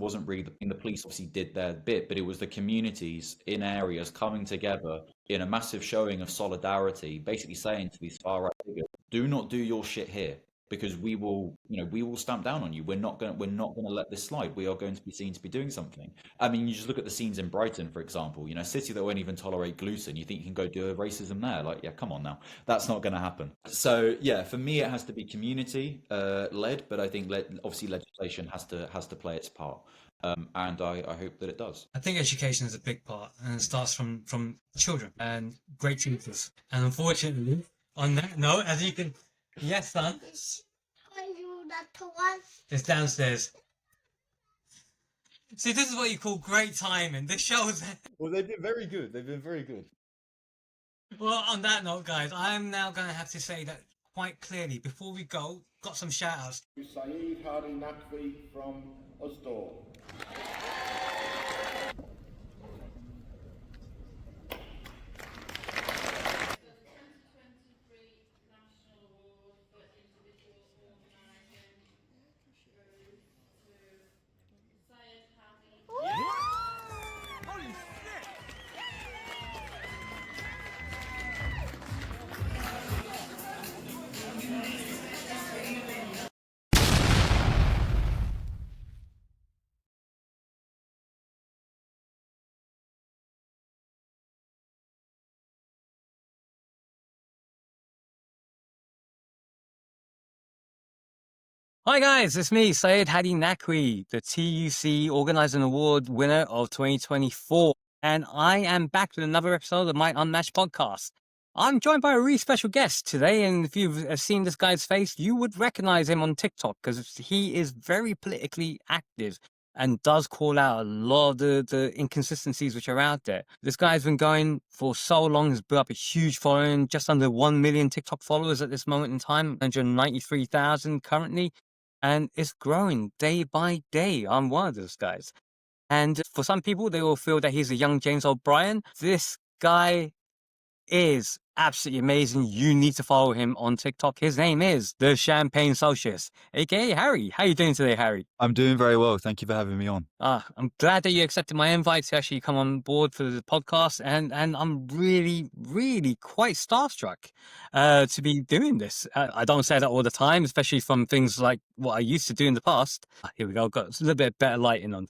wasn't really the police obviously did their bit, but it was the communities in areas coming together in a massive showing of solidarity, basically saying to these far right figures, do not do your shit here, because we will stamp down on you. We're not going to let this slide. We are going to be seen to be doing something. I mean, you just look at the scenes in Brighton, for example, a city that won't even tolerate gluten. You think you can go do a racism there? Like, yeah, come on now. That's not going to happen. So yeah, for me, it has to be community led, but I think obviously legislation has to play its part. And I hope that it does. I think education is a big part, and it starts from children and great teachers. And unfortunately, on that note, as you can, yes, son, it's downstairs. See, this is what you call great timing. This shows. Well, they've been very good. They've been very good. Well, on that note, guys, I am now going to have to say that quite clearly. Before we go, got some shout-outs. Saeed Hadi Naqvi from Usdaw. Hi guys, it's me, Syed Hadi Naqvi, the TUC Organising Award winner of 2024. And I am back with another episode of my Unmatched podcast. I'm joined by a really special guest today, and if you've seen this guy's face, you would recognize him on TikTok because he is very politically active and does call out a lot of the inconsistencies which are out there. This guy's been going for so long, has built up a huge following, just under 1 million TikTok followers at this moment in time, 193,000 currently. And it's growing day by day. I'm one of those guys. And for some people, they will feel that he's a young James O'Brien. This guy is absolutely amazing. You need to follow him on TikTok. His name is the Champagne Socialist, aka Harry. How are you doing today, Harry? I'm doing very well. Thank you for having me on. I'm glad that you accepted my invite to actually come on board for the podcast, and I'm really, really quite starstruck to be doing this. I don't say that all the time, especially from things like what I used to do in the past. Here we go. Got a little bit better lighting on.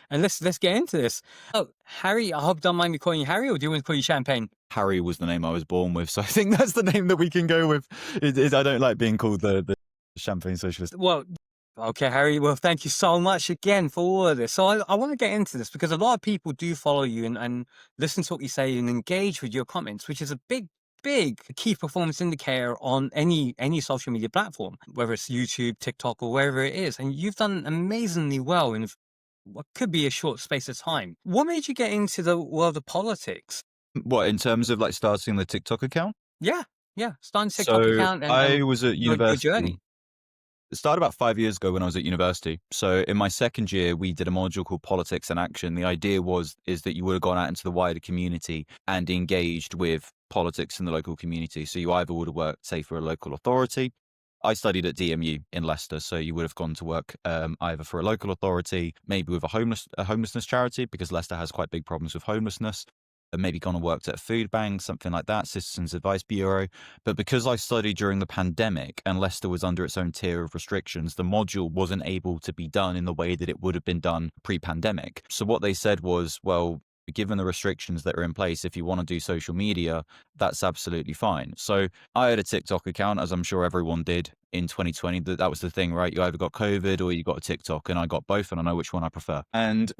And let's get into this. Oh, Harry, I hope you don't mind me calling you Harry, or do you want to call you Champagne? Harry was the name I was born with, so I think that's the name that we can go with. I don't like being called the Champagne Socialist. Well, okay, Harry. Well, thank you so much again for all of this. So I want to get into this because a lot of people do follow you and listen to what you say and engage with your comments, which is a big key performance indicator on any social media platform, whether it's YouTube, TikTok, or wherever it is. And you've done amazingly well in what could be a short space of time. What made you get into the world of politics? What, in terms of like starting the TikTok account? Yeah, starting a TikTok account. And I was at university. Your journey. It started about 5 years ago when I was at university. So in my second year, we did a module called Politics in Action. The idea is that you would have gone out into the wider community and engaged with politics in the local community. So you either would have worked, say, for a local authority. I studied at DMU in Leicester, so you would have gone to work either for a local authority, maybe with a homelessness charity, because Leicester has quite big problems with homelessness, and maybe gone and worked at a food bank, something like that, Citizens Advice Bureau. But because I studied during the pandemic and Leicester was under its own tier of restrictions, the module wasn't able to be done in the way that it would have been done pre-pandemic. So what they said was, well, given the restrictions that are in place, if you want to do social media, that's absolutely fine. So I had a TikTok account, as I'm sure everyone did in 2020. That was the thing, right? You either got COVID or you got a TikTok, and I got both, and I know which one I prefer. And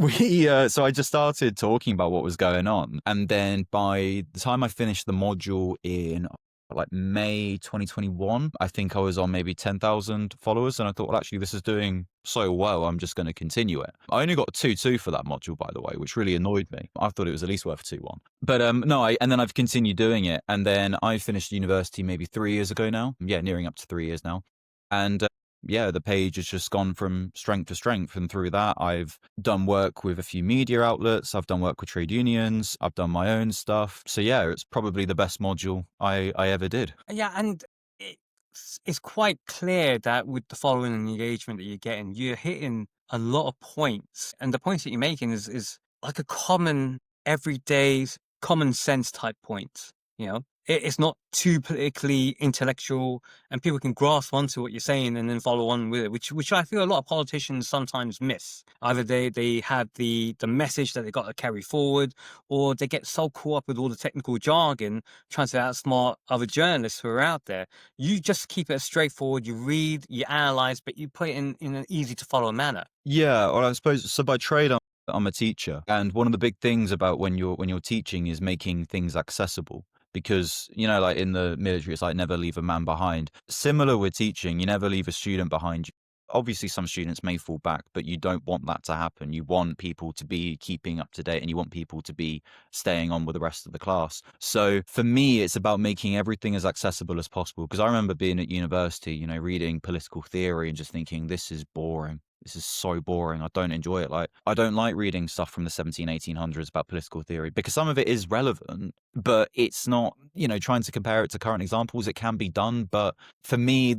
so I just started talking about what was going on. And then by the time I finished the module in like May 2021, I think I was on maybe 10,000 followers. And I thought, well, actually, this is doing so well, I'm just going to continue it. I only got a 2.2 for that module, by the way, which really annoyed me. I thought it was at least worth a 2.1. But and then I've continued doing it. And then I finished university maybe 3 years ago now. Yeah, nearing up to 3 years now. And the page has just gone from strength to strength. And through that, I've done work with a few media outlets. I've done work with trade unions. I've done my own stuff. So yeah, it's probably the best module I ever did. Yeah, and it's quite clear that with the following and engagement that you're getting, you're hitting a lot of points, and the points that you're making is like a common, everyday, common sense type point. You know, it's not too politically intellectual, and people can grasp onto what you're saying and then follow on with it, which I feel a lot of politicians sometimes miss. Either they have the message that they got to carry forward, or they get so caught up with all the technical jargon trying to outsmart other journalists who are out there. You just keep it straightforward. You read, you analyze, but you put it in an easy to follow manner. Yeah, or I suppose so. By trade, I'm a teacher, and one of the big things about when you're teaching is making things accessible. Because like in the military, it's like never leave a man behind. Similar with teaching, you never leave a student behind. Obviously, some students may fall back, but you don't want that to happen. You want people to be keeping up to date, and you want people to be staying on with the rest of the class. So for me, it's about making everything as accessible as possible. Because I remember being at university, reading political theory and just thinking, this is boring. This is so boring. I don't enjoy it. Like, I don't like reading stuff from the 1800s about political theory because some of it is relevant, but it's not, trying to compare it to current examples. It can be done. But for me,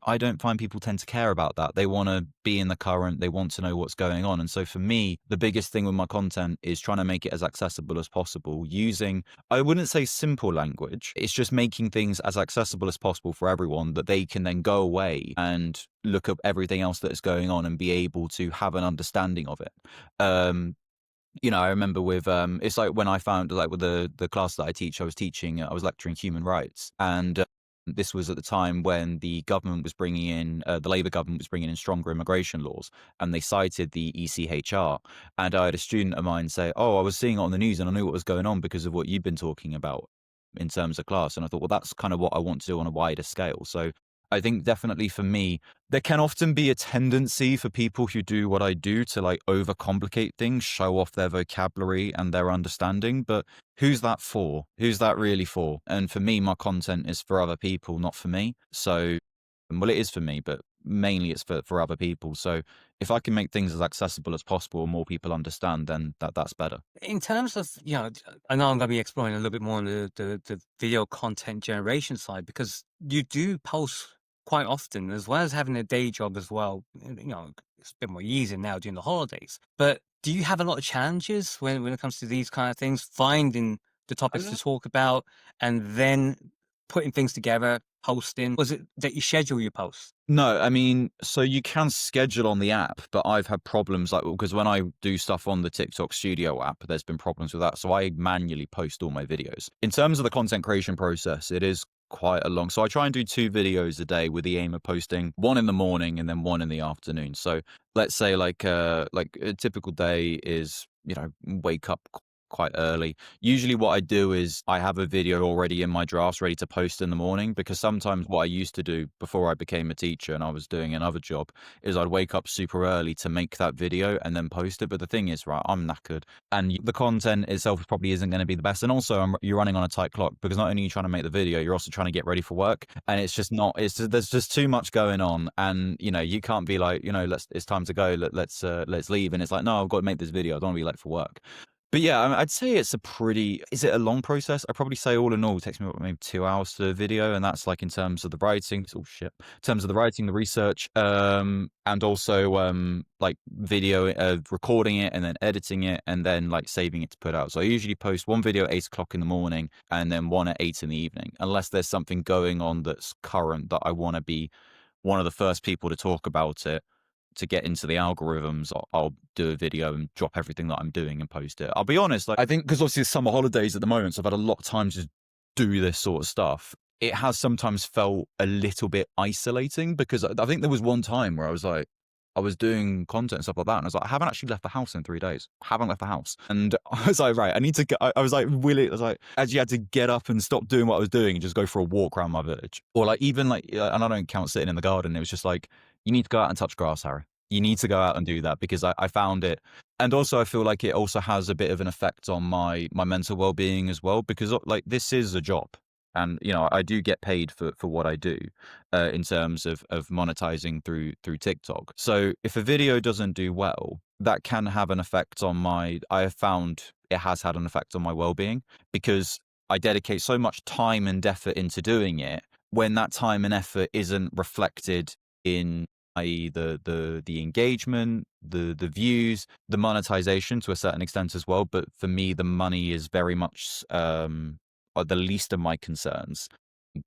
I don't find people tend to care about that. They want to be in the current. They want to know what's going on. And so for me, the biggest thing with my content is trying to make it as accessible as possible using, I wouldn't say simple language. It's just making things as accessible as possible for everyone that they can then go away and look at everything else that is going on and be able to have an understanding of it. I remember with it's like when I found, like, with the class that I teach, I was lecturing human rights, and this was at the time when the government was bringing in the Labour government was bringing in stronger immigration laws, and they cited the ECHR. And I had a student of mine say, "Oh, I was seeing it on the news, and I knew what was going on because of what you've been talking about in terms of class." And I thought, well, that's kind of what I want to do on a wider scale. So I think definitely for me, there can often be a tendency for people who do what I do to like overcomplicate things, show off their vocabulary and their understanding. But who's that for? Who's that really for? And for me, my content is for other people, not for me. So, well, it is for me, but mainly it's for other people. So if I can make things as accessible as possible and more people understand, then that's better. In terms of, I know I'm going to be exploring a little bit more on the video content generation side, because you do post quite often, as well as having a day job as well. It's a bit more easy now during the holidays. But do you have a lot of challenges when it comes to these kind of things, finding the topics to talk about and then putting things together, posting? Was it that you schedule your posts? No, I mean, so you can schedule on the app, but I've had problems because when I do stuff on the TikTok Studio app, there's been problems with that. So I manually post all my videos. In terms of the content creation process, it is quite a long. So I try and do 2 videos a day with the aim of posting one in the morning and then one in the afternoon. So let's say like a typical day is, wake up quite early. Usually what I do is I have a video already in my drafts ready to post in the morning, because sometimes what I used to do before I became a teacher and I was doing another job is I'd wake up super early to make that video and then post it. But the thing is, right, I'm knackered and the content itself probably isn't going to be the best. And also you're running on a tight clock, because not only are you trying to make the video, you're also trying to get ready for work. And it's just not, there's just too much going on. And, you can't be like, it's time to go. Let's leave. And it's like, no, I've got to make this video. I don't want to be late for work. But yeah, I'd say it's is it a long process? I'd probably say all in all, it takes me maybe 2 hours to do a video. And that's like in terms of the writing, it's all shit. In terms of the writing, the research, and also like video, recording it and then editing it and then like saving it to put out. So I usually post one video at 8 o'clock in the morning and then one at 8 in the evening, unless there's something going on that's current that I want to be one of the first people to talk about it. To get into the algorithms, I'll do a video and drop everything that I'm doing and post it. I'll be honest, like, I think because obviously it's summer holidays at the moment, so I've had a lot of time to do this sort of stuff. It has sometimes felt a little bit isolating, because I think there was one time where I was doing content and stuff like that, and I was like, I haven't actually left the house in 3 days. I haven't left the house. And I was like, right, I need to get, I was like, really, I was like, I actually had to get up and stop doing what I was doing and just go for a walk around my village. Or like, even like, and I don't count sitting in the garden. It was just like, you need to go out and touch grass, Harry. You need to go out and do that, because I found it. And also I feel like it also has a bit of an effect on my mental well-being as well, because like this is a job. And, I do get paid for what I do in terms of monetizing through TikTok. So if a video doesn't do well, that can have an effect on I have found it has had an effect on my well-being, because I dedicate so much time and effort into doing it. when that time and effort isn't reflected in, i.e. the engagement, the views, the monetization to a certain extent as well. But for me, the money is very much the least of my concerns,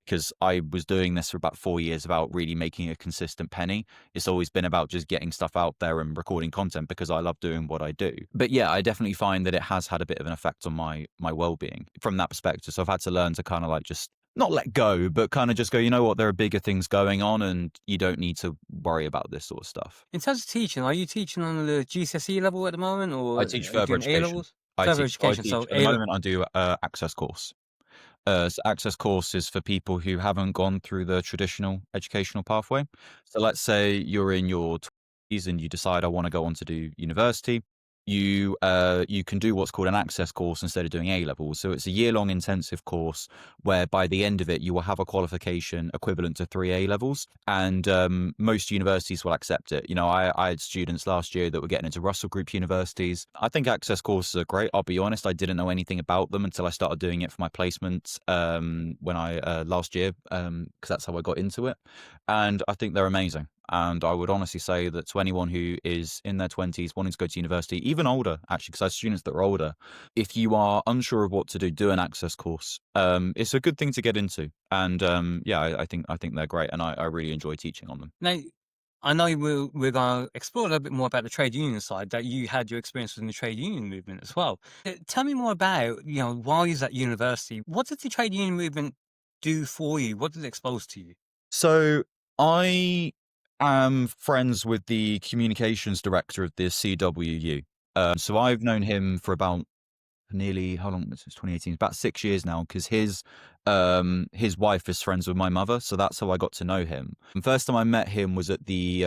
because I was doing this for about 4 years without really making a consistent penny. It's always been about just getting stuff out there and recording content because I love doing what I do. But yeah, I definitely find that it has had a bit of an effect on my well-being from that perspective. So I've had to learn to kind of like just not let go, but kind of just go, you know what, there are bigger things going on and you don't need to worry about this sort of stuff. In terms of teaching, are you teaching on the GCSE level at the moment, I or teach are you further doing A education. levels? Further I education, teach so at the A level. moment. I do access course. So access course is for people who haven't gone through the traditional educational pathway. So let's say you're in your 20s and you decide I want to go on to do university. You can do what's called an access course instead of doing A levels. So it's a year-long intensive course where by the end of it you will have a qualification equivalent to 3 A levels, and most universities will accept it. You know, I had students last year that were getting into Russell Group universities. I think access courses are great. I'll be honest, I didn't know anything about them until I started doing it for my placement when I last year, because that's how I got into it, and I think they're amazing. And I would honestly say that to anyone who is in their 20s wanting to go to university, even older, actually, because I have students that are older, if you are unsure of what to do an access course. It's a good thing to get into. And yeah, I think they're great. And I really enjoy teaching on them. Now, I know we're going to explore a little bit more about the trade union side, that you had your experience within the trade union movement as well. Tell me more about, while you was at university, what did the trade union movement do for you? What did it expose to you? So I am friends with the communications director of the CWU. So I've known him for about nearly, how long, since 2018, about 6 years now, because his wife is friends with my mother, so that's how I got to know him. And first time I met him was at the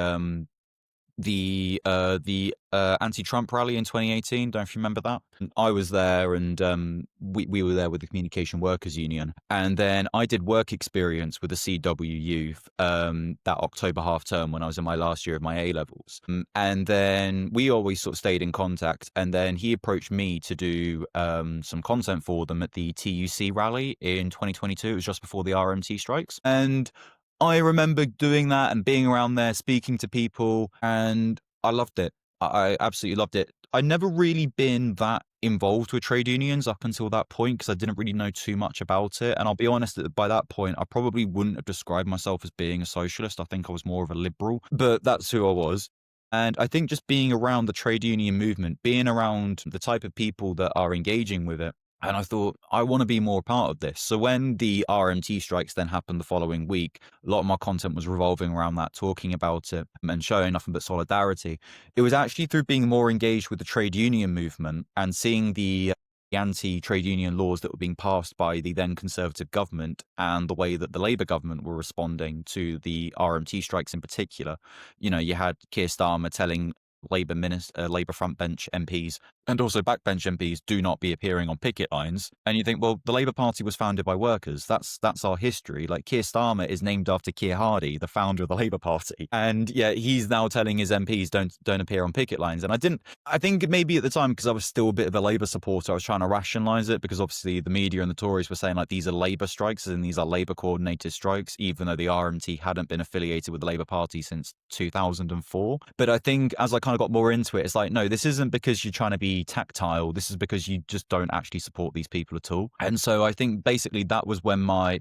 anti-Trump rally in 2018. Don't know if you remember that. And I was there, and we were there with the Communication Workers Union. And then I did work experience with the CWU that October half term when I was in my last year of my A levels. And then we always sort of stayed in contact. And then he approached me to do some content for them at the TUC rally in 2022. It was just before the RMT strikes. And I remember doing that and being around there, speaking to people, and I loved it. I absolutely loved it. I'd never really been that involved with trade unions up until that point because I didn't really know too much about it. And I'll be honest, that by that point, I probably wouldn't have described myself as being a socialist. I think I was more of a liberal, but that's who I was. And I think just being around the trade union movement, being around the type of people that are engaging with it, and I thought, I want to be more a part of this. So when the RMT strikes then happened the following week, a lot of my content was revolving around that, talking about it and showing nothing but solidarity. It was actually through being more engaged with the trade union movement and seeing the anti-trade union laws that were being passed by the then Conservative government and the way that the Labour government were responding to the RMT strikes in particular. You know, you had Keir Starmer telling Labour front bench MPs and also backbench MPs do not be appearing on picket lines. And you think, well, the Labour Party was founded by workers. That's our history. Like Keir Starmer is named after Keir Hardie, the founder of the Labour Party. And yeah, he's now telling his MPs don't appear on picket lines. And I think maybe at the time, because I was still a bit of a Labour supporter, I was trying to rationalise it because obviously the media and the Tories were saying like these are Labour strikes and these are Labour coordinated strikes, even though the RMT hadn't been affiliated with the Labour Party since 2004. But I think as I kind of got more into it, it's like, no, this isn't because you're trying to be tactile. This is because you just don't actually support these people at all. And so I think basically that's when I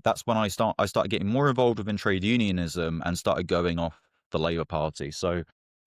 started getting more involved within trade unionism and started going off the Labour Party. So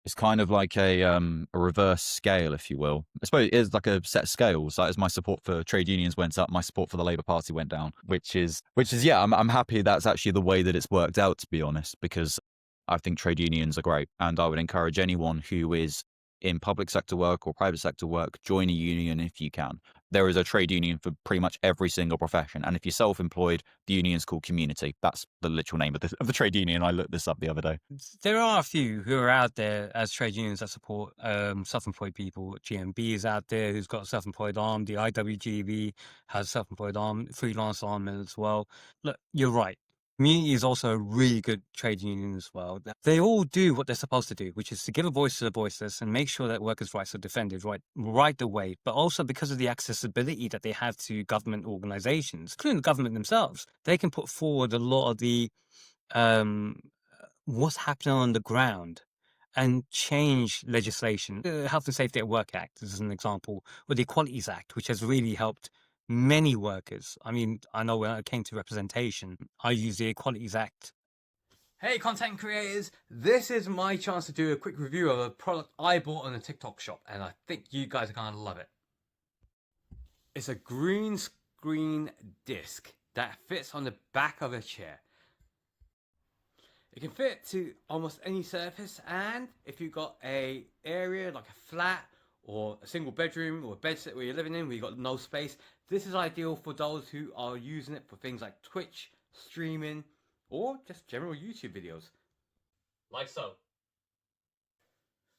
it's kind of like a reverse scale, if you will. I suppose it is like a set of scales. Like as my support for trade unions went up, my support for the Labour Party went down, which is yeah, I'm happy that's actually the way that it's worked out, to be honest, because I think trade unions are great. And I would encourage anyone who is in public sector work or private sector work, join a union if you can. There is a trade union for pretty much every single profession. And if you're self-employed, the union's called Community. That's the literal name of the trade union. I looked this up the other day. There are a few who are out there as trade unions that support self-employed people. GMB is out there who's got a self-employed arm. The IWGB has a self-employed arm, freelance arm as well. Look, you're right. Community is also a really good trade union as well. They all do what they're supposed to do, which is to give a voice to the voiceless and make sure that workers' rights are defended right the way. But also because of the accessibility that they have to government organizations, including the government themselves, they can put forward a lot of the um, what's happening on the ground and change legislation. The Health and Safety at Work Act is an example, or the Equalities Act, which has really helped many workers. I mean, I know when it came to representation, I used the Equalities Act. Hey, content creators, this is my chance to do a quick review of a product I bought on a TikTok shop, and I think you guys are going to love it. It's a green screen disc that fits on the back of a chair. It can fit to almost any surface, and if you've got a area like a flat or a single bedroom or a bedsit where you're living in where you've got no space, this is ideal for those who are using it for things like Twitch, streaming, or just general YouTube videos. Like so.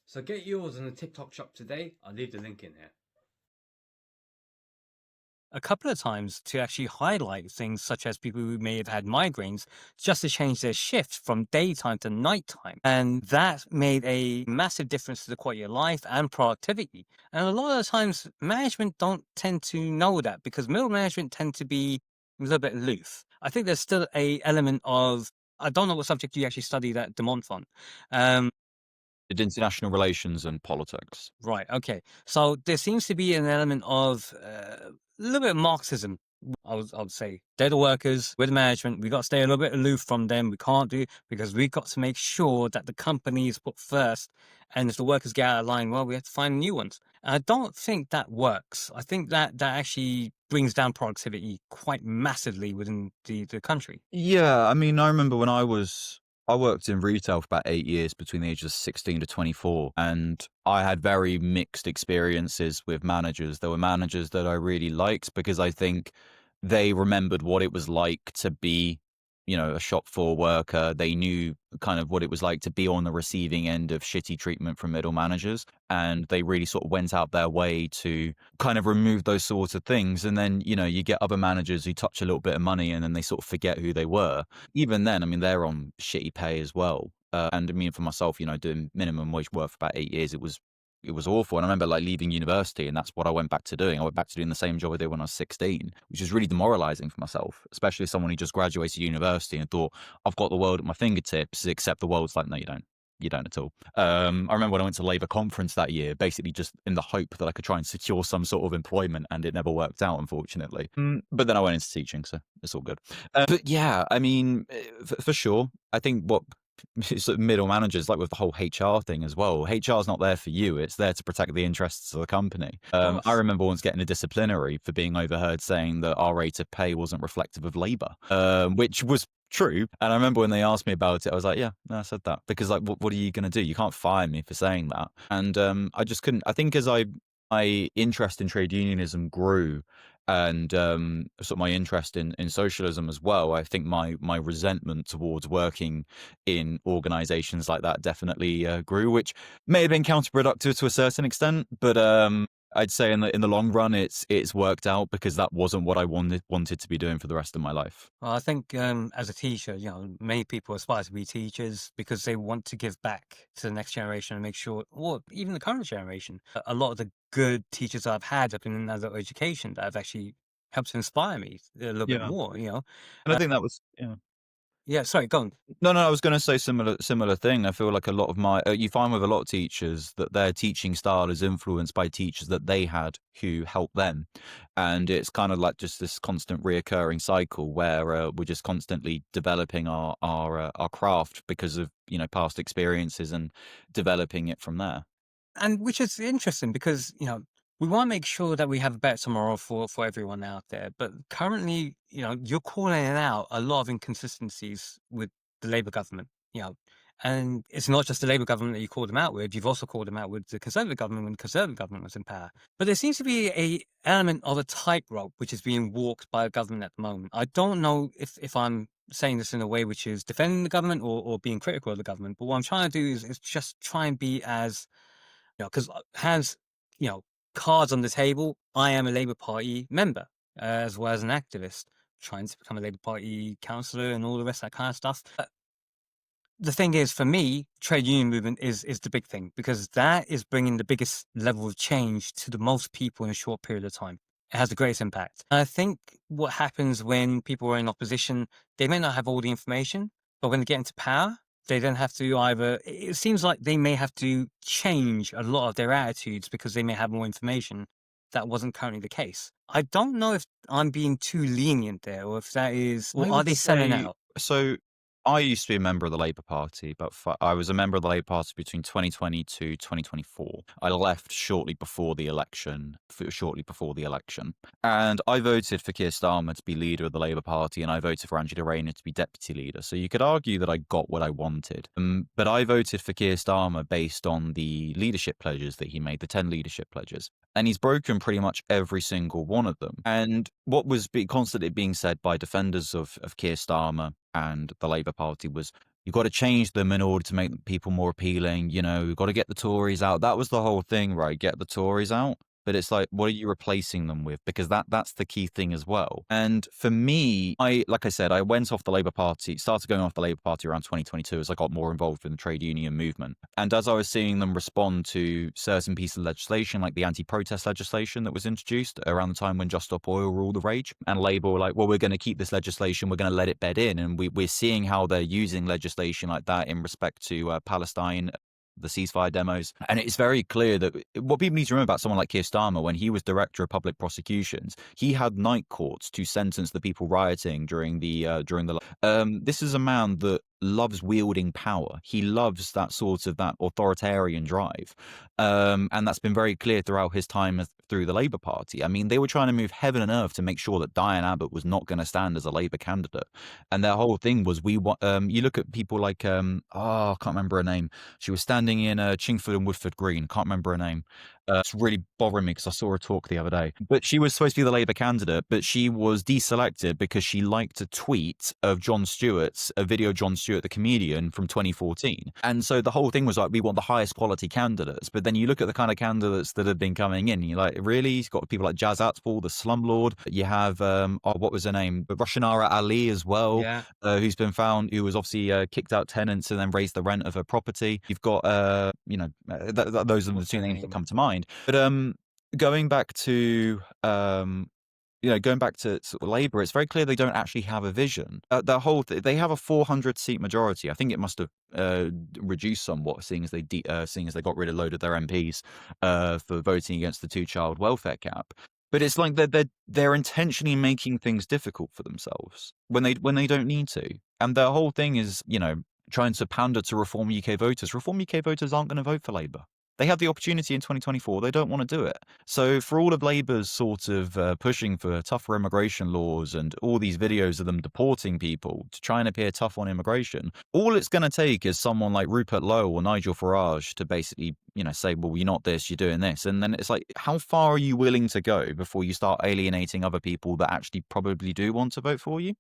So get yours in the TikTok shop today. I'll leave the link in here. A couple of times to actually highlight things such as people who may have had migraines just to change their shift from daytime to nighttime. And that made a massive difference to the quality of life and productivity. And a lot of the times management don't tend to know that because middle management tend to be a little bit aloof. I think there's still a element of, I don't know what subject you actually studied at De Montfort. Did international relations and politics. Right. Okay. So there seems to be an element of a little bit of Marxism. I would say they're the workers, we're the management. We got to stay a little bit aloof from them. We can't do because we've got to make sure that the company is put first. And if the workers get out of line, well, we have to find new ones. And I don't think that works. I think that actually brings down productivity quite massively within the country. Yeah, I mean, I remember when I worked in retail for about 8 years between the ages of 16 to 24, and I had very mixed experiences with managers. There were managers that I really liked because I think they remembered what it was like to be, a shop floor worker. They knew kind of what it was like to be on the receiving end of shitty treatment from middle managers. And they really sort of went out their way to kind of remove those sorts of things. And then, you get other managers who touch a little bit of money and then they sort of forget who they were. Even then, I mean, they're on shitty pay as well. And I mean, for myself, doing minimum wage work for about 8 years, it was awful. And I remember like leaving university and that's what I went back to doing. I went back to doing the same job I did when I was 16, which is really demoralizing for myself, especially as someone who just graduated university and thought, I've got the world at my fingertips, except the world's like, no, you don't. You don't at all. I remember when I went to Labour conference that year, basically just in the hope that I could try and secure some sort of employment, and it never worked out, unfortunately. But then I went into teaching, so it's all good. But yeah, I mean, for sure, I think what sort of middle managers, like with the whole HR thing as well. HR is not there for you; it's there to protect the interests of the company. I remember once getting a disciplinary for being overheard saying that our rate of pay wasn't reflective of labour, which was true. And I remember when they asked me about it, I was like, yeah, no, I said that because like, what are you going to do? You can't fire me for saying that. And I just couldn't. I think as my interest in trade unionism grew, and sort of my interest in socialism as well, I think my resentment towards working in organizations like that definitely grew, which may have been counterproductive to a certain extent, but I'd say in the long run it's worked out because that wasn't what I wanted to be doing for the rest of my life. Well, I think as a teacher, many people aspire to be teachers because they want to give back to the next generation and make sure, or even the current generation. A lot of the good teachers I've had have been in adult education that have actually helped to inspire me a little bit Yeah. more, And I think that was, yeah. Yeah, sorry, go on. No, I was going to say similar thing. I feel like a lot of you find with a lot of teachers that their teaching style is influenced by teachers that they had who helped them, and it's kind of like just this constant reoccurring cycle where we're just constantly developing our craft because of past experiences and developing it from there. And which is interesting because, we want to make sure that we have a better tomorrow for everyone out there. But currently, you're calling out a lot of inconsistencies with the Labour government, and it's not just the Labour government that you called them out with. You've also called them out with the Conservative government when the Conservative government was in power. But there seems to be a element of a tightrope which is being walked by the government at the moment. I don't know if I'm saying this in a way which is defending the government or being critical of the government. But what I'm trying to do is just try and be as because hands, cards on the table. I am a Labour Party member as well as an activist. trying to become a Labour Party councillor and all the rest of that kind of stuff. The thing is, for me, trade union movement is the big thing, because that is bringing the biggest level of change to the most people in a short period of time. It has the greatest impact. And I think what happens when people are in opposition, they may not have all the information, but when they get into power, they then have to either, it seems like they may have to change a lot of their attitudes because they may have more information. That wasn't currently the case. I don't know if I'm being too lenient there, or if that is, or I are would they selling say out? so. I used to be a member of the Labour Party, but I was a member of the Labour Party between 2020 to 2024. I left shortly before the election, and I voted for Keir Starmer to be leader of the Labour Party, and I voted for Angela Rayner to be deputy leader. So you could argue that I got what I wanted, but I voted for Keir Starmer based on the leadership pledges that he made, the 10 leadership pledges. And he's broken pretty much every single one of them. And what was constantly being said by defenders of Keir Starmer and the Labour Party was, you've got to change them in order to make people more appealing. You know, we've got to get the Tories out. That was the whole thing, right? Get the Tories out. But it's like, what are you replacing them with? Because that's the key thing as well. And for me, like I said, I went off the Labour Party, started going off the Labour Party around 2022 as I got more involved in the trade union movement. And as I was seeing them respond to certain pieces of legislation, like the anti-protest legislation that was introduced around the time when Just Stop Oil were all the rage, and Labour were like, well, we're going to keep this legislation, we're going to let it bed in. And we're seeing how they're using legislation like that in respect to Palestine, the ceasefire demos. And it's very clear that what people need to remember about someone like Keir Starmer, when he was director of public prosecutions, he had night courts to sentence the people rioting during the this is a man that loves wielding power. He loves that sort of that authoritarian drive. And that's been very clear throughout his time through the Labour Party. I mean, they were trying to move heaven and earth to make sure that Diane Abbott was not going to stand as a Labour candidate. And their whole thing was, you look at people like, I can't remember her name. She was standing in Chingford and Woodford Green. Can't remember her name. It's really bothering me because I saw her talk the other day. But she was supposed to be the Labour candidate, but she was deselected because she liked a tweet of Jon Stewart's, a video of Jon Stewart, the comedian, from 2014. And so the whole thing was like, we want the highest quality candidates. But then you look at the kind of candidates that have been coming in, and you're like, really? You've got people like Jazz Atwell, the slumlord. You have, what was her name? Roshanara Ali as well, Yeah. who's been found, who was obviously kicked out tenants and then raised the rent of her property. You've got, those are the two names that come to mind. But going back to sort of Labour, it's very clear they don't actually have a vision. They have a 400 seat majority. I think it must have reduced somewhat, seeing as they got rid of a load of their MPs for voting against the 2-child welfare cap. But it's like they're intentionally making things difficult for themselves when they don't need to. And their whole thing is, trying to pander to Reform UK voters. Reform UK voters aren't going to vote for Labour. They had the opportunity in 2024. They don't want to do it. So for all of Labour's sort of pushing for tougher immigration laws and all these videos of them deporting people to try and appear tough on immigration, all it's going to take is someone like Rupert Lowe or Nigel Farage to basically, say, well, you're not this, you're doing this. And then it's like, how far are you willing to go before you start alienating other people that actually probably do want to vote for you?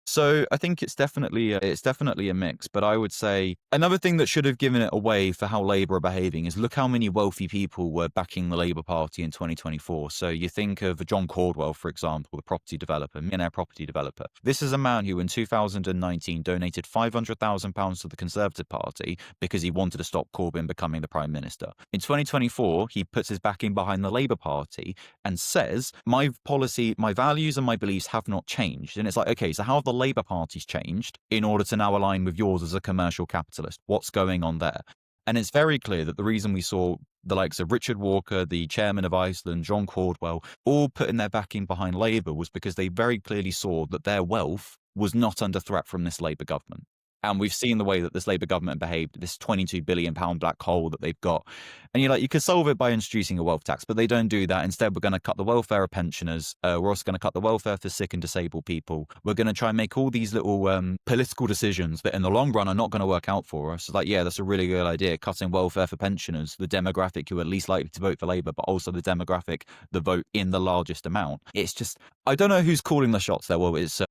So I think it's definitely a mix. But I would say another thing that should have given it away for how Labour are behaving is look how many wealthy people were backing the Labour Party in 2024. So you think of John Caldwell, for example, the property developer, millionaire property developer. This is a man who in 2019 donated £500,000 to the Conservative Party because he wanted to stop Corbyn becoming the Prime Minister. In 2024, he puts his backing behind the Labour Party and says, my policy, my values and my beliefs have not changed. And it's like, okay, so how have the Labour Party's changed in order to now align with yours as a commercial capitalist? What's going on there? And it's very clear that the reason we saw the likes of Richard Walker, the chairman of Iceland, John Caldwell, all putting their backing behind Labour was because they very clearly saw that their wealth was not under threat from this Labour government. And we've seen the way that this Labour government behaved, this £22 billion black hole that they've got. And you're like, you could solve it by introducing a wealth tax, but they don't do that. Instead, we're going to cut the welfare of pensioners. We're also going to cut the welfare for sick and disabled people. We're going to try and make all these little political decisions that in the long run are not going to work out for us. Like, yeah, that's a really good idea, cutting welfare for pensioners, the demographic who are least likely to vote for Labour, but also the demographic that vote in the largest amount. It's just, I don't know who's calling the shots there. Well, it's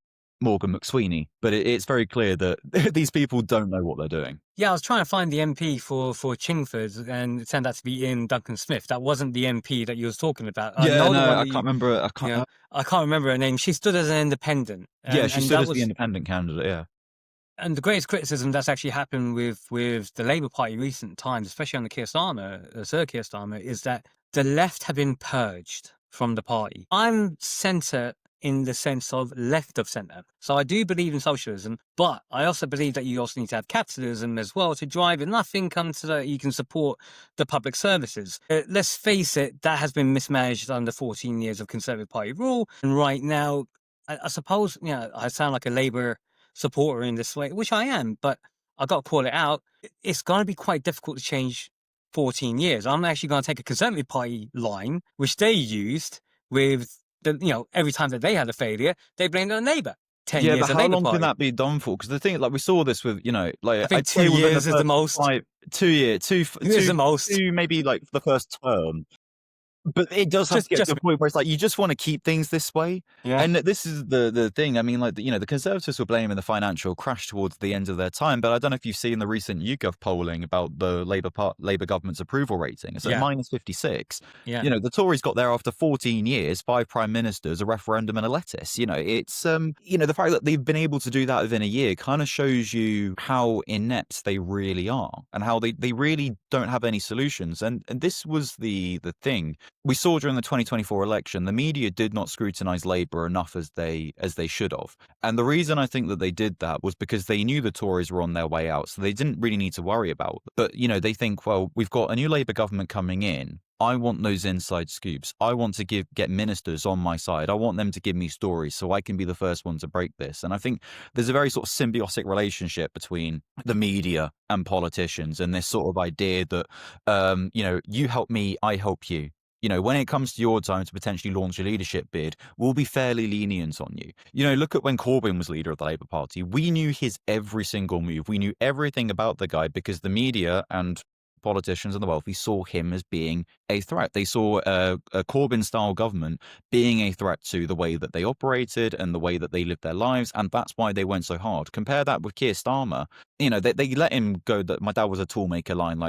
Morgan McSweeney, but it's very clear that these people don't know what they're doing. Yeah, I was trying to find the MP for Chingford, and it turned out to be Ian Duncan Smith. That wasn't the MP that you was talking about. I Yeah, know the no, one I that can't remember. I can't remember her name. She stood as an independent, Yeah, and she stood that as the was. independent candidate. Yeah. And the greatest criticism that's actually happened with the Labour Party recent times, especially under Sir Keir Starmer, is that the left have been purged from the party. I'm centre in the sense of left of centre. So I do believe in socialism, but I also believe that you also need to have capitalism as well to drive enough income so that you can support the public services. Let's face it, that has been mismanaged under 14 years of Conservative Party rule. And right now, I suppose, I sound like a Labour supporter in this way, which I am, but I got to call it out. It's going to be quite difficult to change 14 years. I'm actually going to take a Conservative Party line, which they used with every time that they had a failure, they blamed it on Labour. 10 Yeah, but years of how Labour long can Party. that be done for? Because the thing, like we saw this with, I think I'd 2 say within the years is the first most. 2 year, Is the most. maybe like the first term. But it does have to get to a point where it's like you just want to keep things this way. Yeah. And this is the thing. I mean, like, the Conservatives were blaming the financial crash towards the end of their time. But I don't know if you've seen the recent YouGov polling about the Labour government's approval rating. It's at minus 56. Yeah. The Tories got there after 14 years, 5 prime ministers, a referendum, and a lettuce. It's the fact that they've been able to do that within a year kind of shows you how inept they really are and how they really don't have any solutions. And this was the thing. We saw during the 2024 election, the media did not scrutinise Labour enough as they should have. And the reason I think that they did that was because they knew the Tories were on their way out, so they didn't really need to worry about it. But, they think, well, we've got a new Labour government coming in. I want those inside scoops. I want to get ministers on my side. I want them to give me stories so I can be the first one to break this. And I think there's a very sort of symbiotic relationship between the media and politicians and this sort of idea that, you help me, I help you. When it comes to your time to potentially launch a leadership bid, we'll be fairly lenient on you. Look at when Corbyn was leader of the Labour Party. We knew his every single move. We knew everything about the guy because the media and politicians and the wealthy saw him as being a threat. They saw a Corbyn-style government being a threat to the way that they operated and the way that they lived their lives, and that's why they went so hard. Compare that with Keir Starmer. They let him go that my dad was a toolmaker line,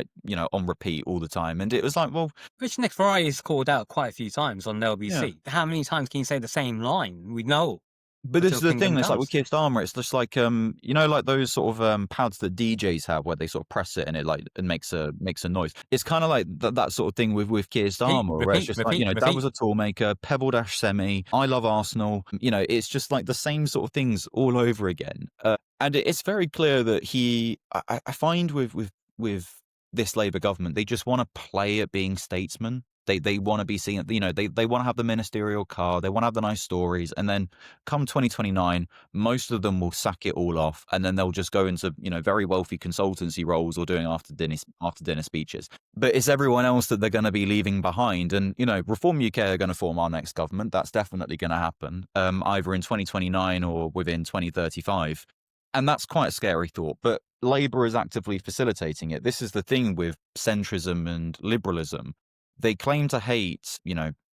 on repeat all the time. And it was like, well... Which Nick Ferrari's called out quite a few times on LBC. Yeah. How many times can you say the same line? We know. But this is the thing, it's like with Keir Starmer, it's just like, like those sort of pads that DJs have where they sort of press it and it makes a noise. It's kind of like that sort of thing with Keir Starmer, where it's just Dad was a toolmaker, Pebble Dash Semi, I love Arsenal. It's just like the same sort of things all over again. And it's very clear that I find with this Labour government, they just want to play at being statesmen. They want to be seen, they want to have the ministerial car, they want to have the nice stories, and then come 2029, most of them will sack it all off, and then they'll just go into, very wealthy consultancy roles or doing after dinner speeches. But it's everyone else that they're going to be leaving behind. And, Reform UK are going to form our next government. That's definitely going to happen, either in 2029 or within 2035. And that's quite a scary thought, but Labour is actively facilitating it. This is the thing with centrism and liberalism. They claim to hate,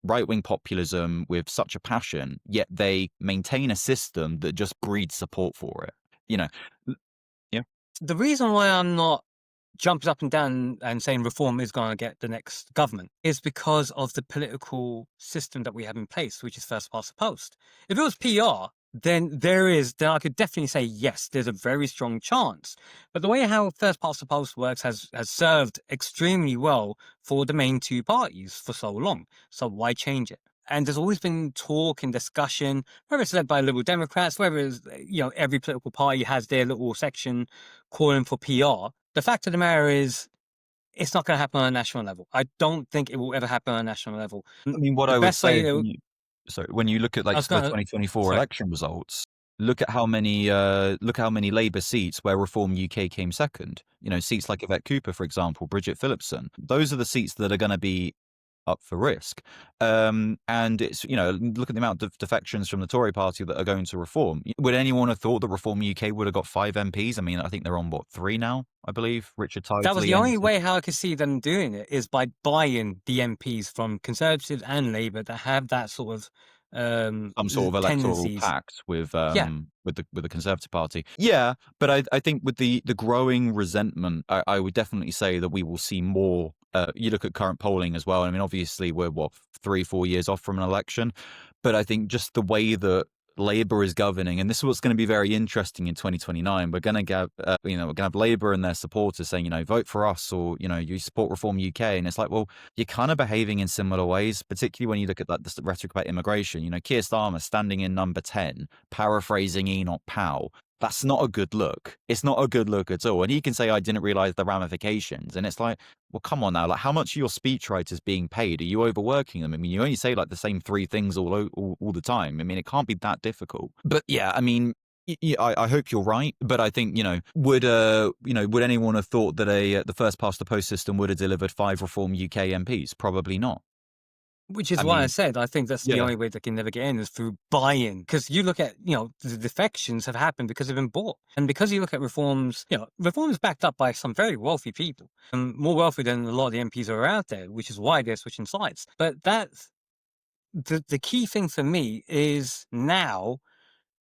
right-wing populism with such a passion, yet they maintain a system that just breeds support for it. Yeah. The reason why I'm not jumping up and down and saying reform is going to get the next government is because of the political system that we have in place, which is first past the post. If it was PR, then I could definitely say, yes, there's a very strong chance. But the way how first past the post works has served extremely well for the main two parties for so long. So why change it? And there's always been talk and discussion, whether it's led by Liberal Democrats, whether it's, every political party has their little section calling for PR. The fact of the matter is, it's not going to happen on a national level. I don't think it will ever happen on a national level. I mean, what I would say... when you look at the 2024 election results, look at how many Labour seats where Reform UK came second. Seats like Yvette Cooper, for example, Bridget Phillipson. Those are the seats that are going to be up for risk. And it's, look at the amount of defections from the Tory party that are going to Reform. Would anyone have thought that Reform UK would have got 5 MPs? I mean, I think they're on 3 now, I believe. Richard Tidley. That was the only way how I could see them doing it, is by buying the MPs from Conservatives and Labour that have that sort of some sort of electoral tendencies. pact with Yeah, the Conservative Party. Yeah, but I think with the growing resentment, I would definitely say that we will see more. You look at current polling as well. I mean, obviously we're 3-4 years off from an election, but I think just the way that Labour is governing, and this is what's going to be very interesting in 2029. We're going to get, we're going to have Labour and their supporters saying, vote for us, or you support Reform UK, and it's like, well, you're kind of behaving in similar ways, particularly when you look at like the rhetoric about immigration. Keir Starmer standing in number 10, paraphrasing Enoch Powell. That's not a good look. It's not a good look at all. And he can say, I didn't realize the ramifications. And it's like, well, come on now. Like, how much are your speechwriters being paid? Are you overworking them? I mean, you only say like the same 3 things all the time. I mean, it can't be that difficult. But yeah, I mean, I hope you're right, but I think would anyone have thought that the first past the post system would have delivered 5 Reform UK MPs? Probably not. which is I why I mean, said I think that's the yeah, only way they can never get in is through buy-in. Because you look at, the defections have happened because they've been bought. And because you look at reforms, reforms backed up by some very wealthy people, and more wealthy than a lot of the MPs who are out there, which is why they're switching sides. But that's the key thing for me is now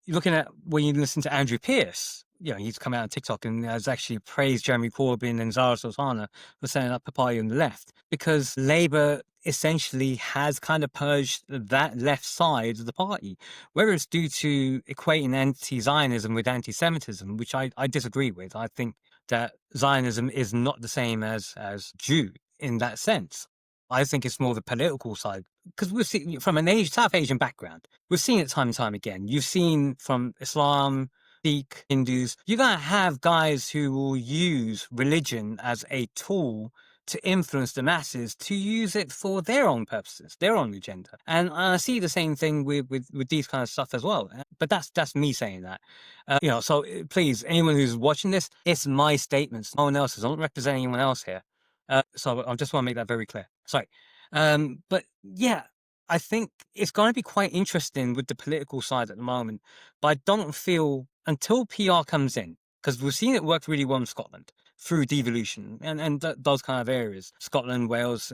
you're looking at when you listen to Andrew Pierce, he's come out on TikTok and has actually praised Jeremy Corbyn and Zara Sultana for setting up a party on the left, because Labour essentially has kind of purged that left side of the party, whether it's due to equating anti-Zionism with anti-Semitism, which I disagree with. I think that Zionism is not the same as Jew in that sense. I think it's more the political side, because we've seen from an South Asian background, we've seen it time and time again. You've seen from Islam, Sikh, Hindus, you're going to have guys who will use religion as a tool to influence the masses, to use it for their own purposes, their own agenda. And I see the same thing with these kind of stuff as well. But that's me saying that. So please, anyone who's watching this, it's my statements, no one else's. I don't represent anyone else here. So I just want to make that very clear. Sorry. But yeah, I think it's going to be quite interesting with the political side at the moment. But I don't feel until PR comes in, because we've seen it work really well in Scotland through devolution and those kind of areas, Scotland, Wales,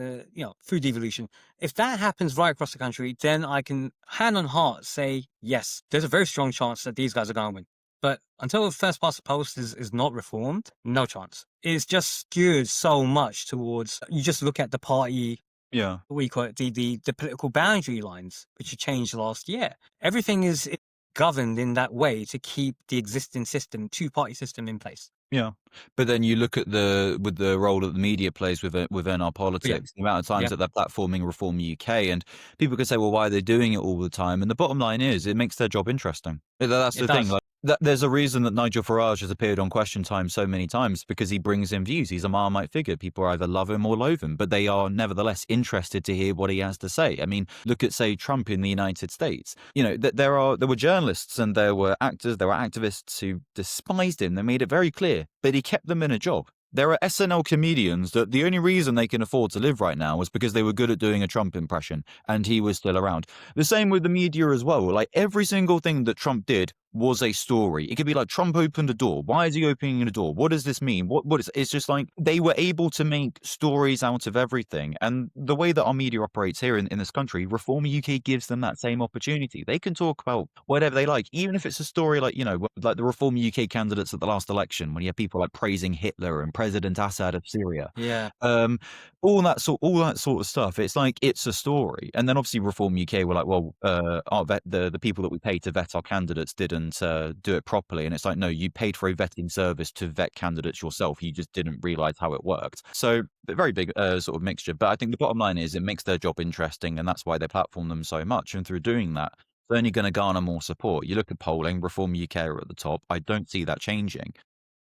through devolution. If that happens right across the country, then I can hand on heart say, yes, there's a very strong chance that these guys are going to win. But until first past the post is not reformed, no chance. It's just skewed so much towards, you just look at the party, yeah. what we call it, the political boundary lines, which you changed last year. Everything is governed in that way to keep the existing system, 2-party system in place. Yeah, but then you look at with the role that the media plays within our politics, the amount of times that they're platforming Reform UK, and people could say, well, why are they doing it all the time? And the bottom line is, it makes their job interesting. That's the thing. Like, there's a reason that Nigel Farage has appeared on Question Time so many times, because he brings in views. He's a Marmite figure. People either love him or loathe him, but they are nevertheless interested to hear what he has to say. I mean, look at, say, Trump in the United States. There were journalists and there were actors, there were activists who despised him. They made it very clear, but he kept them in a job. There are SNL comedians that the only reason they can afford to live right now was because they were good at doing a Trump impression and he was still around. The same with the media as well. Like, every single thing that Trump did was a story. It could be like, Trump opened a door. Why is he opening a door? What does this mean? It's just like they were able to make stories out of everything. And the way that our media operates here in this country, Reform UK gives them that same opportunity. They can talk about whatever they like, even if it's a story like, like the Reform UK candidates at the last election, when you have people like praising Hitler and President Assad of Syria. Yeah. All that sort of stuff. It's like, it's a story. And then obviously Reform UK were like, well, the people that we pay to vet our candidates didn't do it properly. And it's like, no, you paid for a vetting service to vet candidates yourself. You just didn't realize how it worked. So a very big sort of mixture. But I think the bottom line is, it makes their job interesting, and that's why they platform them so much. And through doing that, it's only going to garner more support. You look at polling, Reform UK are at the top. I don't see that changing.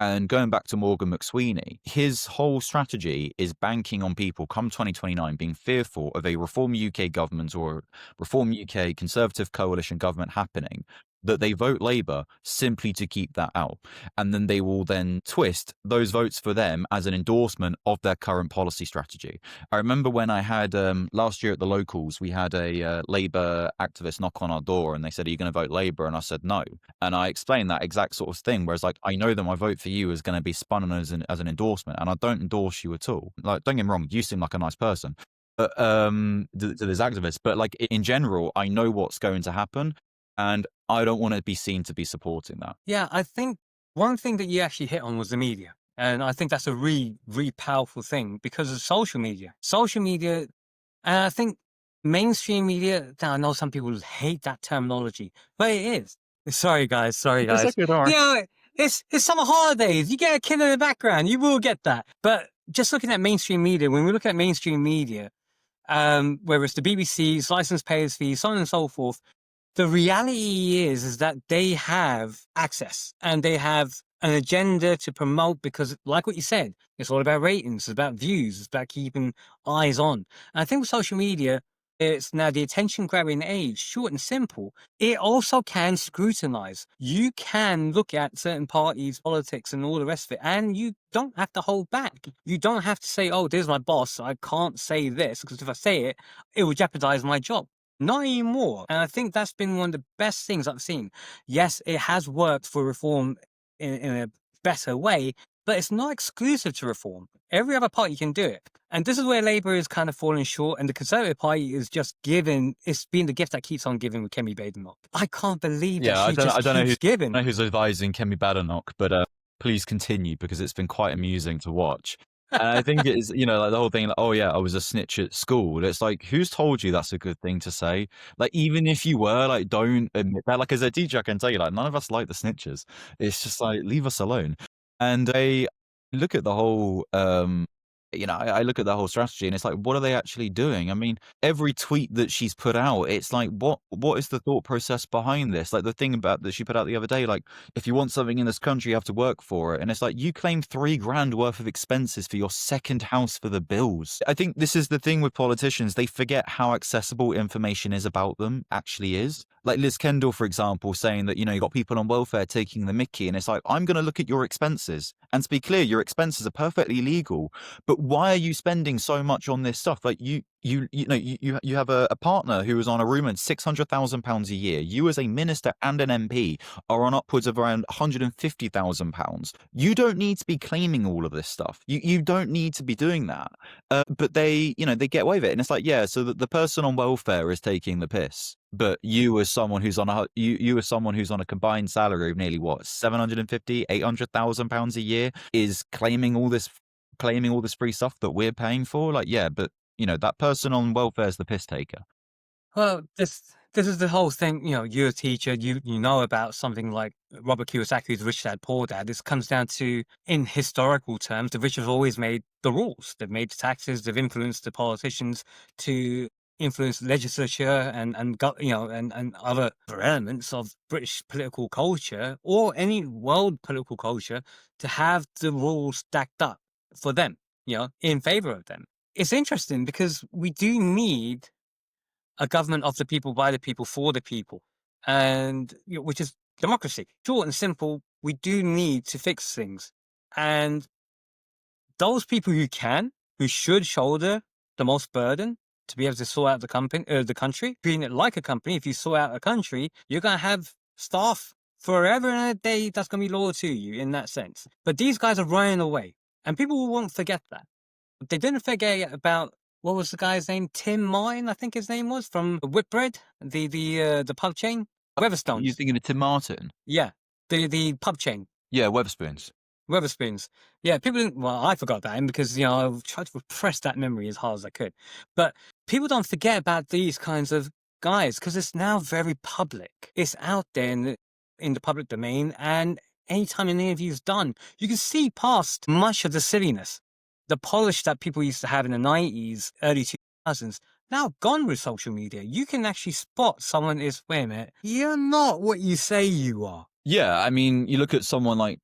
And going back to Morgan McSweeney, his whole strategy is banking on people come 2029 being fearful of a Reform UK government or Reform UK Conservative coalition government happening, that they vote Labour simply to keep that out. And then they will then twist those votes for them as an endorsement of their current policy strategy. I remember when I had, last year at the locals, we had a Labour activist knock on our door and they said, are you going to vote Labour? And I said, no. And I explained that exact sort of thing, whereas like, I know that my vote for you is going to be spun as an endorsement, and I don't endorse you at all. Like, don't get me wrong, you seem like a nice person. to this activist. But like in general, I know what's going to happen, and I don't want to be seen to be supporting that. Yeah, I think one thing that you actually hit on was the media. And I think that's a really, really powerful thing because of social media. Social media, and I think mainstream media, now I know some people hate that terminology, but it is. Sorry, guys. Sorry, It's guys. okay, don't worry. You know, it's summer holidays. You get a kid in the background. You will get that. But just looking at mainstream media, when we look at mainstream media, whether it's the BBC's license payers fees, so on and so forth, the reality is that they have access and they have an agenda to promote because, like what you said, it's all about ratings, it's about views, it's about keeping eyes on. And I think with social media, it's now the attention grabbing age, short and simple. It also can scrutinize. You can look at certain parties, politics, and all the rest of it, and you don't have to hold back. You don't have to say, oh, there's my boss. I can't say this because if I say it, it will jeopardize my job. Not anymore. And I think that's been one of the best things I've seen. Yes, it has worked for reform in a better way, but it's not exclusive to reform. Every other party can do it. And this is where Labour is kind of falling short, and the Conservative Party is just giving, it's been the gift that keeps on giving with Kemi Badenoch. I can't believe that she just keeps giving. I don't know who's advising Kemi Badenoch, but please continue because it's been quite amusing to watch. And I think it is, like the whole thing, like, oh yeah, I was a snitch at school. It's like, who's told you that's a good thing to say? Like, even if you were, like, don't admit that. Like, as a teacher, I can tell you, like, none of us like the snitches. It's just like, leave us alone. And I look at the whole, I look at the whole strategy and it's like, what are they actually doing? I mean, every tweet that she's put out, it's like, what is the thought process behind this? Like the thing about that she put out the other day, like, if you want something in this country, you have to work for it. And it's like, you claim $3,000 worth of expenses for your second house for the bills. I think this is the thing with politicians. They forget how accessible information is about them actually is. Like Liz Kendall, for example, saying that, you got people on welfare taking the mickey. And it's like, I'm going to look at your expenses. And to be clear, your expenses are perfectly legal. But why are you spending so much on this stuff? Like you have a partner who is on a rumored £600,000 a year. You as a minister and an MP are on upwards of around £150,000. You don't need to be claiming all of this stuff. You don't need to be doing that. But they get away with it. And it's like, yeah, so the person on welfare is taking the piss. But you as someone who's on a combined salary of nearly what, 750, 800,000 pounds a year is claiming all this free stuff that we're paying for. Like, yeah, but that person on welfare is the piss taker. Well, this is the whole thing. You're a teacher. You know about something like Robert Kiyosaki's Rich Dad Poor Dad. This comes down to, in historical terms, the rich have always made the rules. They've made the taxes. They've influenced the politicians to influence legislature and other elements of British political culture or any world political culture to have the rules stacked up for them. In favor of them. It's interesting because we do need a government of the people, by the people, for the people, and which is democracy. Short and simple, we do need to fix things. And those people who should shoulder the most burden to be able to sort out the country, treating it like a company. If you sort out a country, you're going to have staff forever and a day that's going to be loyal to you in that sense. But these guys are running away, and people won't forget that. They didn't forget about, what was the guy's name? Tim Martin, I think his name was, from Whitbread, the pub chain. Weatherstones. You're thinking of Tim Martin? Yeah, the pub chain. Yeah, Wetherspoons. Weatherspoons. Yeah, people didn't, well, I forgot about him because, I tried to repress that memory as hard as I could. But people don't forget about these kinds of guys because it's now very public. It's out there in the public domain, and anytime an interview is done, you can see past much of the silliness. The polish that people used to have in the 90s, early 2000s, now gone with social media. You can actually spot someone is, wait a minute, you're not what you say you are. Yeah, I mean, you look at someone like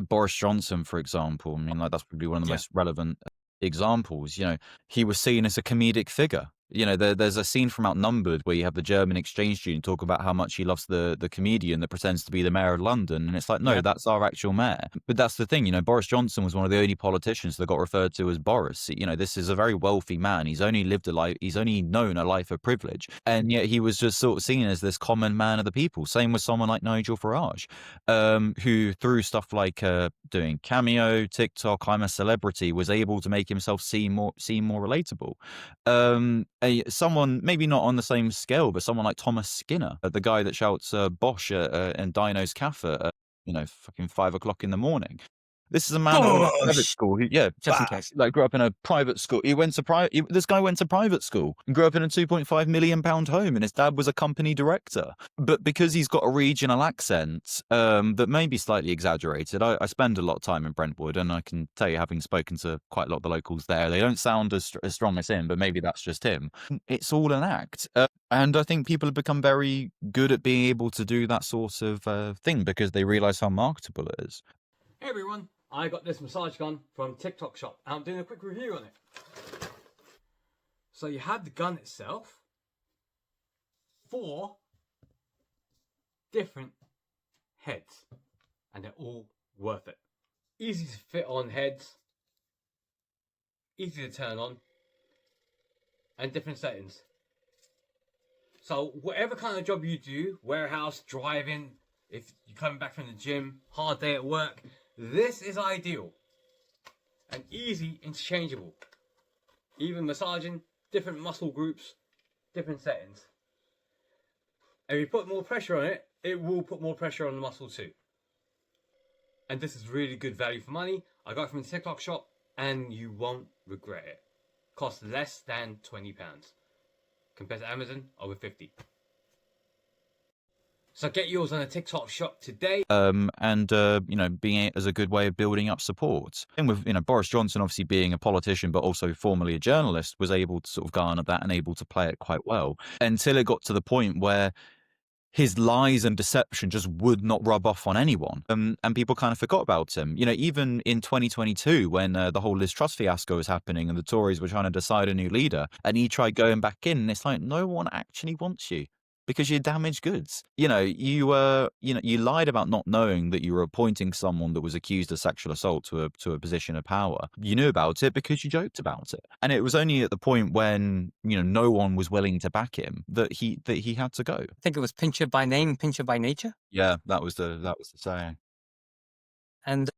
Boris Johnson, for example. I mean, like that's probably one of the most relevant examples. He was seen as a comedic figure. There's a scene from Outnumbered where you have the German exchange student talk about how much he loves the comedian that pretends to be the mayor of London, and it's like, no, Yeah. that's our actual mayor. But that's the thing, Boris Johnson was one of the only politicians that got referred to as Boris. This is a very wealthy man. He's only lived a life. He's only known a life of privilege, and yet he was just sort of seen as this common man of the people. Same with someone like Nigel Farage, who through stuff like doing Cameo, TikTok, I'm a Celebrity, was able to make himself seem more relatable. Someone maybe not on the same scale, but someone like Thomas Skinner, the guy that shouts Bosch and Dino's Cafe at fucking 5 o'clock in the morning. This is a man that went to private Bosh! school. Just in case. Like grew up in a private school. This guy went to private school and grew up in a £2.5 million home, and his dad was a company director. But because he's got a regional accent that may be slightly exaggerated, I spend a lot of time in Brentwood, and I can tell you, having spoken to quite a lot of the locals there, they don't sound as strong as him. But maybe that's just him. It's all an act, and I think people have become very good at being able to do that sort of thing because they realise how marketable it is. Hey everyone, I got this massage gun from TikTok shop. I'm doing a quick review on it. So you have the gun itself, 4 different heads, and they're all worth it. Easy to fit on heads, easy to turn on, and different settings. So whatever kind of job you do, warehouse, driving, if you're coming back from the gym, hard day at work, this is ideal and easy interchangeable. Even massaging different muscle groups, different settings. And if you put more pressure on it, it will put more pressure on the muscle too. And this is really good value for money. I got it from the TikTok shop and you won't regret it. Costs less than £20 compared to Amazon, over 50. So get yours on a TikTok shop today. Being it as a good way of building up support. And with, Boris Johnson obviously being a politician, but also formerly a journalist, was able to sort of garner that and able to play it quite well until it got to the point where his lies and deception just would not rub off on anyone. And people kind of forgot about him. Even in 2022, when the whole Liz Truss fiasco was happening and the Tories were trying to decide a new leader, and he tried going back in, and it's like, no one actually wants you. Because you're damaged goods. You lied about not knowing that you were appointing someone that was accused of sexual assault to a position of power. You knew about it because you joked about it. And it was only at the point when, no one was willing to back him that he had to go. I think it was pincher by name, pincher by nature. Yeah, that was the saying. And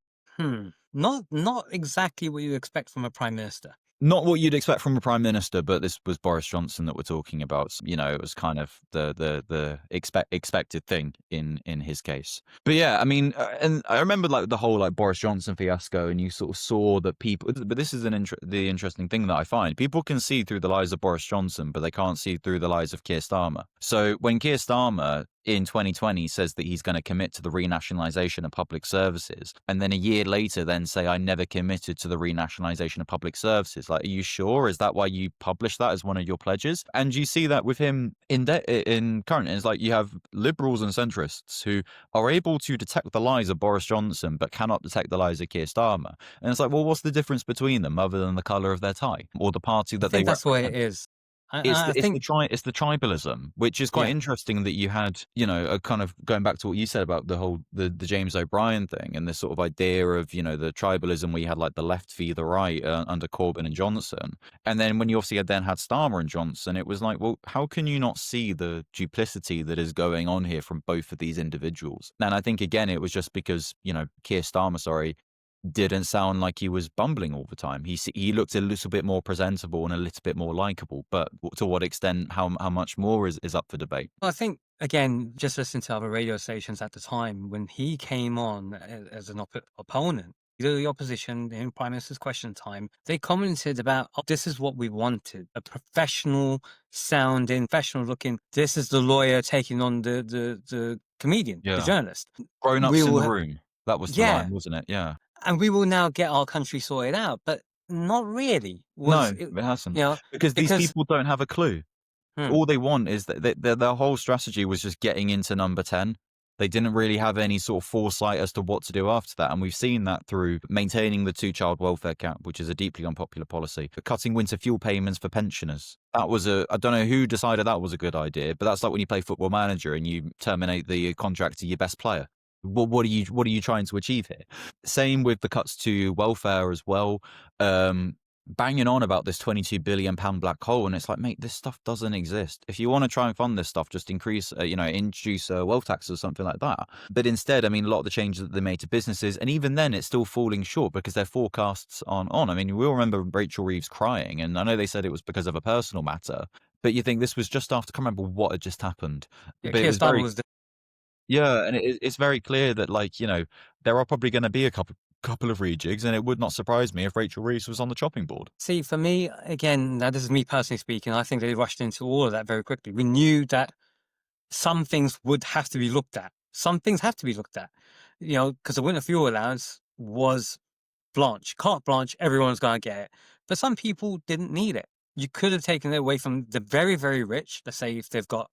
not exactly what you expect from a prime minister. Not what you'd expect from a prime minister, but this was Boris Johnson that we're talking about. It was kind of the expected thing in his case. But yeah, I mean, and I remember like the whole like Boris Johnson fiasco, and you sort of saw that people. But this is the interesting thing that I find: people can see through the lies of Boris Johnson, but they can't see through the lies of Keir Starmer. So when Keir Starmer in 2020 says that he's going to commit to the renationalisation of public services, and then a year later then say, I never committed to the renationalisation of public services. Like, are you sure? Is that why you published that as one of your pledges? And you see that with him in current. It's like you have liberals and centrists who are able to detect the lies of Boris Johnson, but cannot detect the lies of Keir Starmer. And it's like, well, what's the difference between them other than the colour of their tie or the party that I think they that's what represent? it is. It's the tribalism, which is quite interesting that you had, a kind of going back to what you said about the whole the James O'Brien thing and this sort of idea of, the tribalism where you had like the left v the right under Corbyn and Johnson. And then when you obviously had Starmer and Johnson, it was like, well, how can you not see the duplicity that is going on here from both of these individuals? And I think, again, it was just because, Keir Starmer, didn't sound like he was bumbling all the time. He looked a little bit more presentable and a little bit more likable, but to what extent, how much more is up for debate? Well, I think, again, just listening to other radio stations at the time, when he came on as an opponent, the opposition in Prime Minister's Question Time, they commented about, this is what we wanted, a professional sounding, professional looking, this is the lawyer taking on the comedian, the journalist. Grown-ups in the room. That was the line, wasn't it? Yeah. And we will now get our country sorted out, but not really. It hasn't. Because these people don't have a clue. All they want is that their whole strategy was just getting into number 10. They didn't really have any sort of foresight as to what to do after that. And we've seen that through maintaining the 2-child welfare cap, which is a deeply unpopular policy, but cutting winter fuel payments for pensioners. That was I don't know who decided that was a good idea, but that's like when you play Football Manager and you terminate the contract to your best player. Well, what are you trying to achieve here? Same with the cuts to welfare as well. Banging on about this £22 billion black hole, and it's like, mate, this stuff doesn't exist. If you want to try and fund this stuff, just introduce wealth tax or something like that. But instead, I mean, a lot of the changes that they made to businesses, and even then, it's still falling short because their forecasts aren't on. I mean, we all remember Rachel Reeves crying, and I know they said it was because of a personal matter, but you think this was just after, I can't remember what had just happened. Yeah, But it Keir was Starmer very was yeah, and it's very clear that, like, there are probably going to be a couple of rejigs, and it would not surprise me if Rachel Reeves was on the chopping board. See, for me, again, now this is me personally speaking, I think they rushed into all of that very quickly. We knew that some things would have to be looked at. Some things have to be looked at, because the winter fuel allowance was carte blanche, everyone's going to get it. But some people didn't need it. You could have taken it away from the very, very rich. Let's say if they've got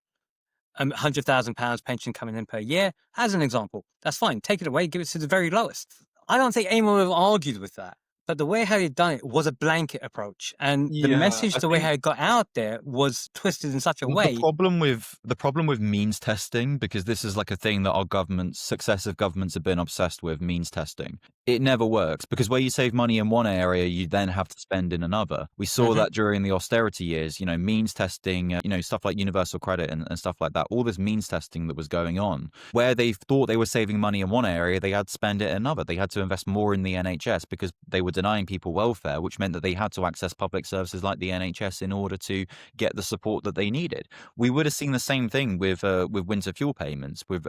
£100,000 pension coming in per year, as an example, that's fine. Take it away, give it to the very lowest. I don't think anyone would have argued with that. But the way how he'd done it was a blanket approach. And the Yeah, message, I the way think how it got out there was twisted in such a way. the problem with means testing, because this is like a thing that our successive governments have been obsessed with, means testing. It never works because where you save money in one area, you then have to spend in another. We saw that during the austerity years, means testing, stuff like universal credit and stuff like that. All this means testing that was going on, where they thought they were saving money in one area, they had to spend it in another. They had to invest more in the NHS because they were denying people welfare, which meant that they had to access public services like the NHS in order to get the support that they needed. We would have seen the same thing with winter fuel payments, with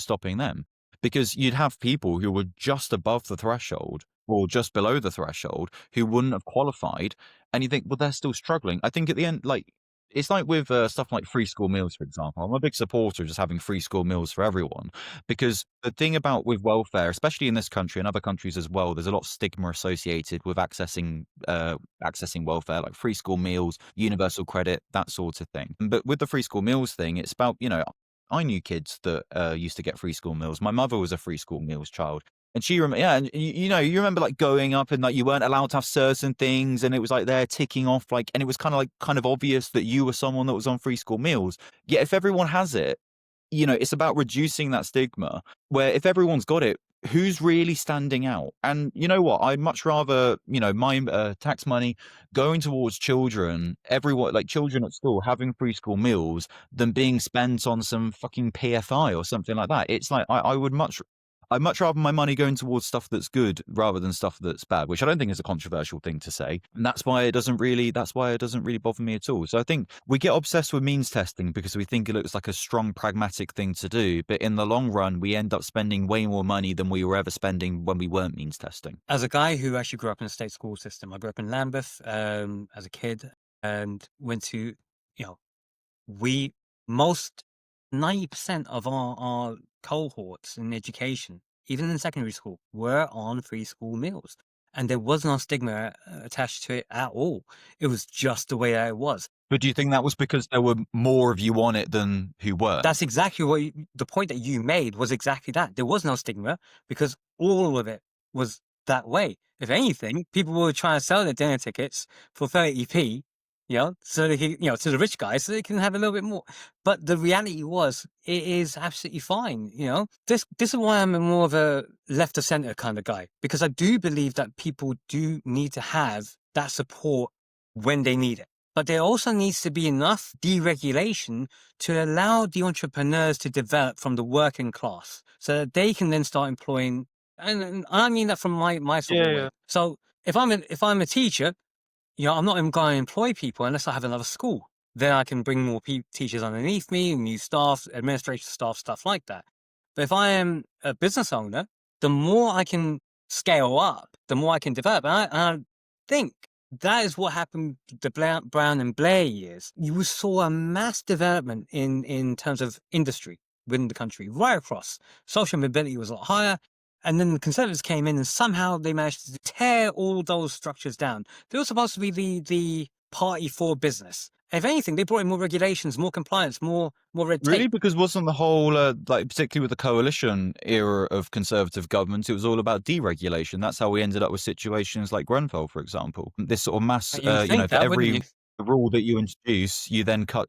stopping them, because you'd have people who were just above the threshold or just below the threshold who wouldn't have qualified, and you think, well, they're still struggling. I think at the end, like, it's like with stuff like free school meals, for example. I'm a big supporter of just having free school meals for everyone, because the thing about with welfare, especially in this country and other countries as well, there's a lot of stigma associated with accessing welfare, like free school meals, universal credit, that sort of thing. But with the free school meals thing, it's about, I knew kids that used to get free school meals. My mother was a free school meals child. And she remember, yeah, and you remember like going up and like you weren't allowed to have certain things, and it was like they're ticking off, like, and it was kind of obvious that you were someone that was on free school meals. Yet if everyone has it, it's about reducing that stigma, where if everyone's got it, who's really standing out? And you know what? I'd much rather, my tax money going towards children, everyone, like children at school having free school meals, than being spent on some fucking PFI or something like that. It's like I'd much rather my money going towards stuff that's good rather than stuff that's bad, which I don't think is a controversial thing to say. And that's why it doesn't really bother me at all. So I think we get obsessed with means testing because we think it looks like a strong, pragmatic thing to do. But in the long run, we end up spending way more money than we were ever spending when we weren't means testing. As a guy who actually grew up in a state school system, I grew up in Lambeth as a kid and went to, we most 90% of our cohorts in education, even in secondary school, were on free school meals. And there was no stigma attached to it at all. It was just the way that it was. But do you think that was because there were more of you on it than who were? That's exactly what the point that you made was exactly that. There was no stigma because all of it was that way. If anything, people were trying to sell their dinner tickets for 30p, so they can, to the rich guys, so they can have a little bit more. But the reality was, it is absolutely fine. This is why I'm more of a left of center kind of guy, because I do believe that people do need to have that support when they need it. But there also needs to be enough deregulation to allow the entrepreneurs to develop from the working class so that they can then start employing. And I mean that from my sort of way. So if I'm a teacher, I'm not even going to employ people unless I have another school. Then I can bring more teachers underneath me, new staff, administration staff, stuff like that. But if I am a business owner, the more I can scale up, the more I can develop. And I think that is what happened the Brown and Blair years. You saw a mass development in terms of industry within the country, right across. Social mobility was a lot higher. And then the Conservatives came in and somehow they managed to tear all those structures down. They were supposed to be the party for business. If anything, they brought in more regulations, more compliance, more red tape. Really? Because wasn't the whole, like, particularly with the coalition era of conservative governments, it was all about deregulation. That's how we ended up with situations like Grenfell, for example. This sort of mass, You'd think for that, wouldn't every you? rule that you introduce, you then cut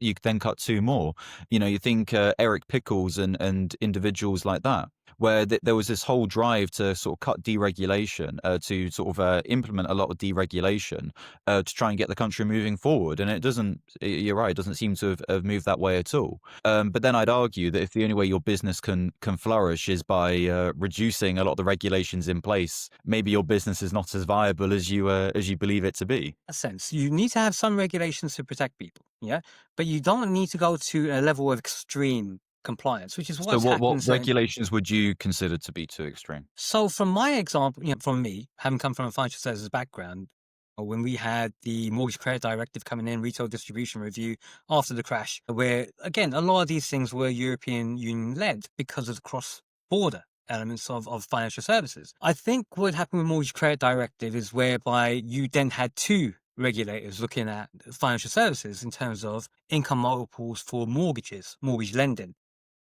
two more. You think Eric Pickles and individuals like that, where there was this whole drive to sort of cut deregulation, to sort of implement a lot of deregulation, to try and get the country moving forward. And it doesn't, you're right, it doesn't seem to have moved that way at all. But then I'd argue that if the only way your business can flourish is by reducing a lot of the regulations in place, maybe your business is not as viable as you believe it to be. A sense. You need to have some regulations to protect people, yeah? But you don't need to go to a level of extreme compliance, which is So what's what happened. regulations would you consider to be too extreme? So from my example, from me, having come from a financial services background, when we had the mortgage credit directive coming in, retail distribution review after the crash, where again, a lot of these things were European Union led because of the cross-border elements of financial services. I think what happened with mortgage credit directive is whereby you then had two regulators looking at financial services in terms of income multiples for mortgages, mortgage lending.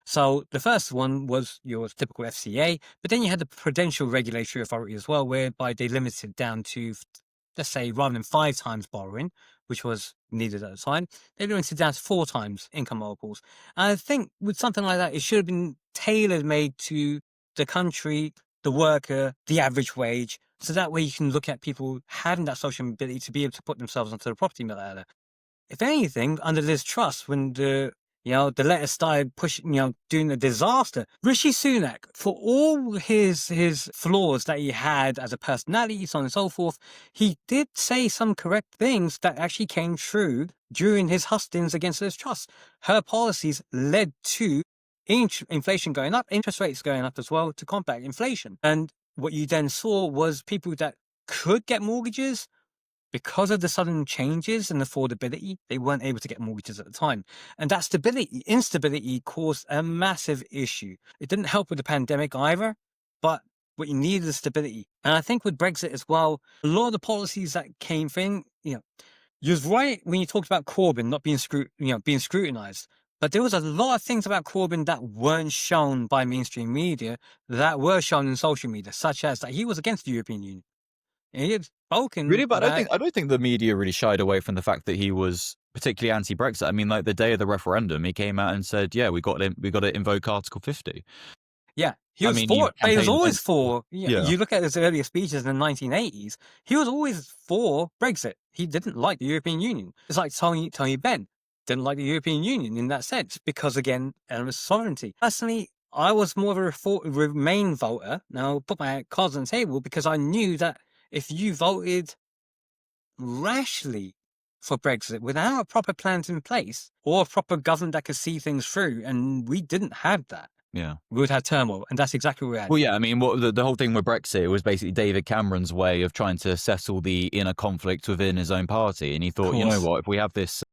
So the first one was your typical FCA, but then you had the Prudential Regulatory Authority as well, whereby they limited down to, let's say, rather than 5 times borrowing, which was needed at the time, they limited down to 4 times income multiples. And I think with something like that, it should have been tailor made to the country, the worker, the average wage. So that way you can look at people having that social mobility to be able to put themselves onto the property ladder. If anything, under Liz Truss, when the letter started pushing, doing the disaster, Rishi Sunak, for all his flaws that he had as a personality, so on and so forth, he did say some correct things that actually came true during his hustings against Liz Truss. Her policies led to inflation going up, interest rates going up as well to combat inflation. And what you then saw was people that could get mortgages, because of the sudden changes in affordability, they weren't able to get mortgages at the time. And that instability caused a massive issue. It didn't help with the pandemic either, but what you needed is stability. And I think with Brexit as well, a lot of the policies that came in, you was right when you talked about Corbyn not being being scrutinized. But there was a lot of things about Corbyn that weren't shown by mainstream media that were shown in social media, such as that he was against the European Union. And he had spoken Really, but about I don't think the media really shied away from the fact that he was particularly anti-Brexit. I mean, like the day of the referendum, he came out and said, "Yeah, we got to invoke Article 50." Yeah, he I was mean, he for, but he was campaigned always against. for. Yeah. You look at his earlier speeches in the 1980s, he was always for Brexit. He didn't like the European Union. It's like Tony Benn didn't like the European Union in that sense because, again, element of sovereignty. Personally, I was more of a Remain voter. Now, I'll put my cards on the table because I knew that if you voted rashly for Brexit without proper plans in place or a proper government that could see things through, and we didn't have that, Yeah. we would have turmoil, and that's exactly what we had. Well, yeah, I mean, what the whole thing with Brexit was basically David Cameron's way of trying to settle the inner conflict within his own party. And he thought, you know what, if we have this,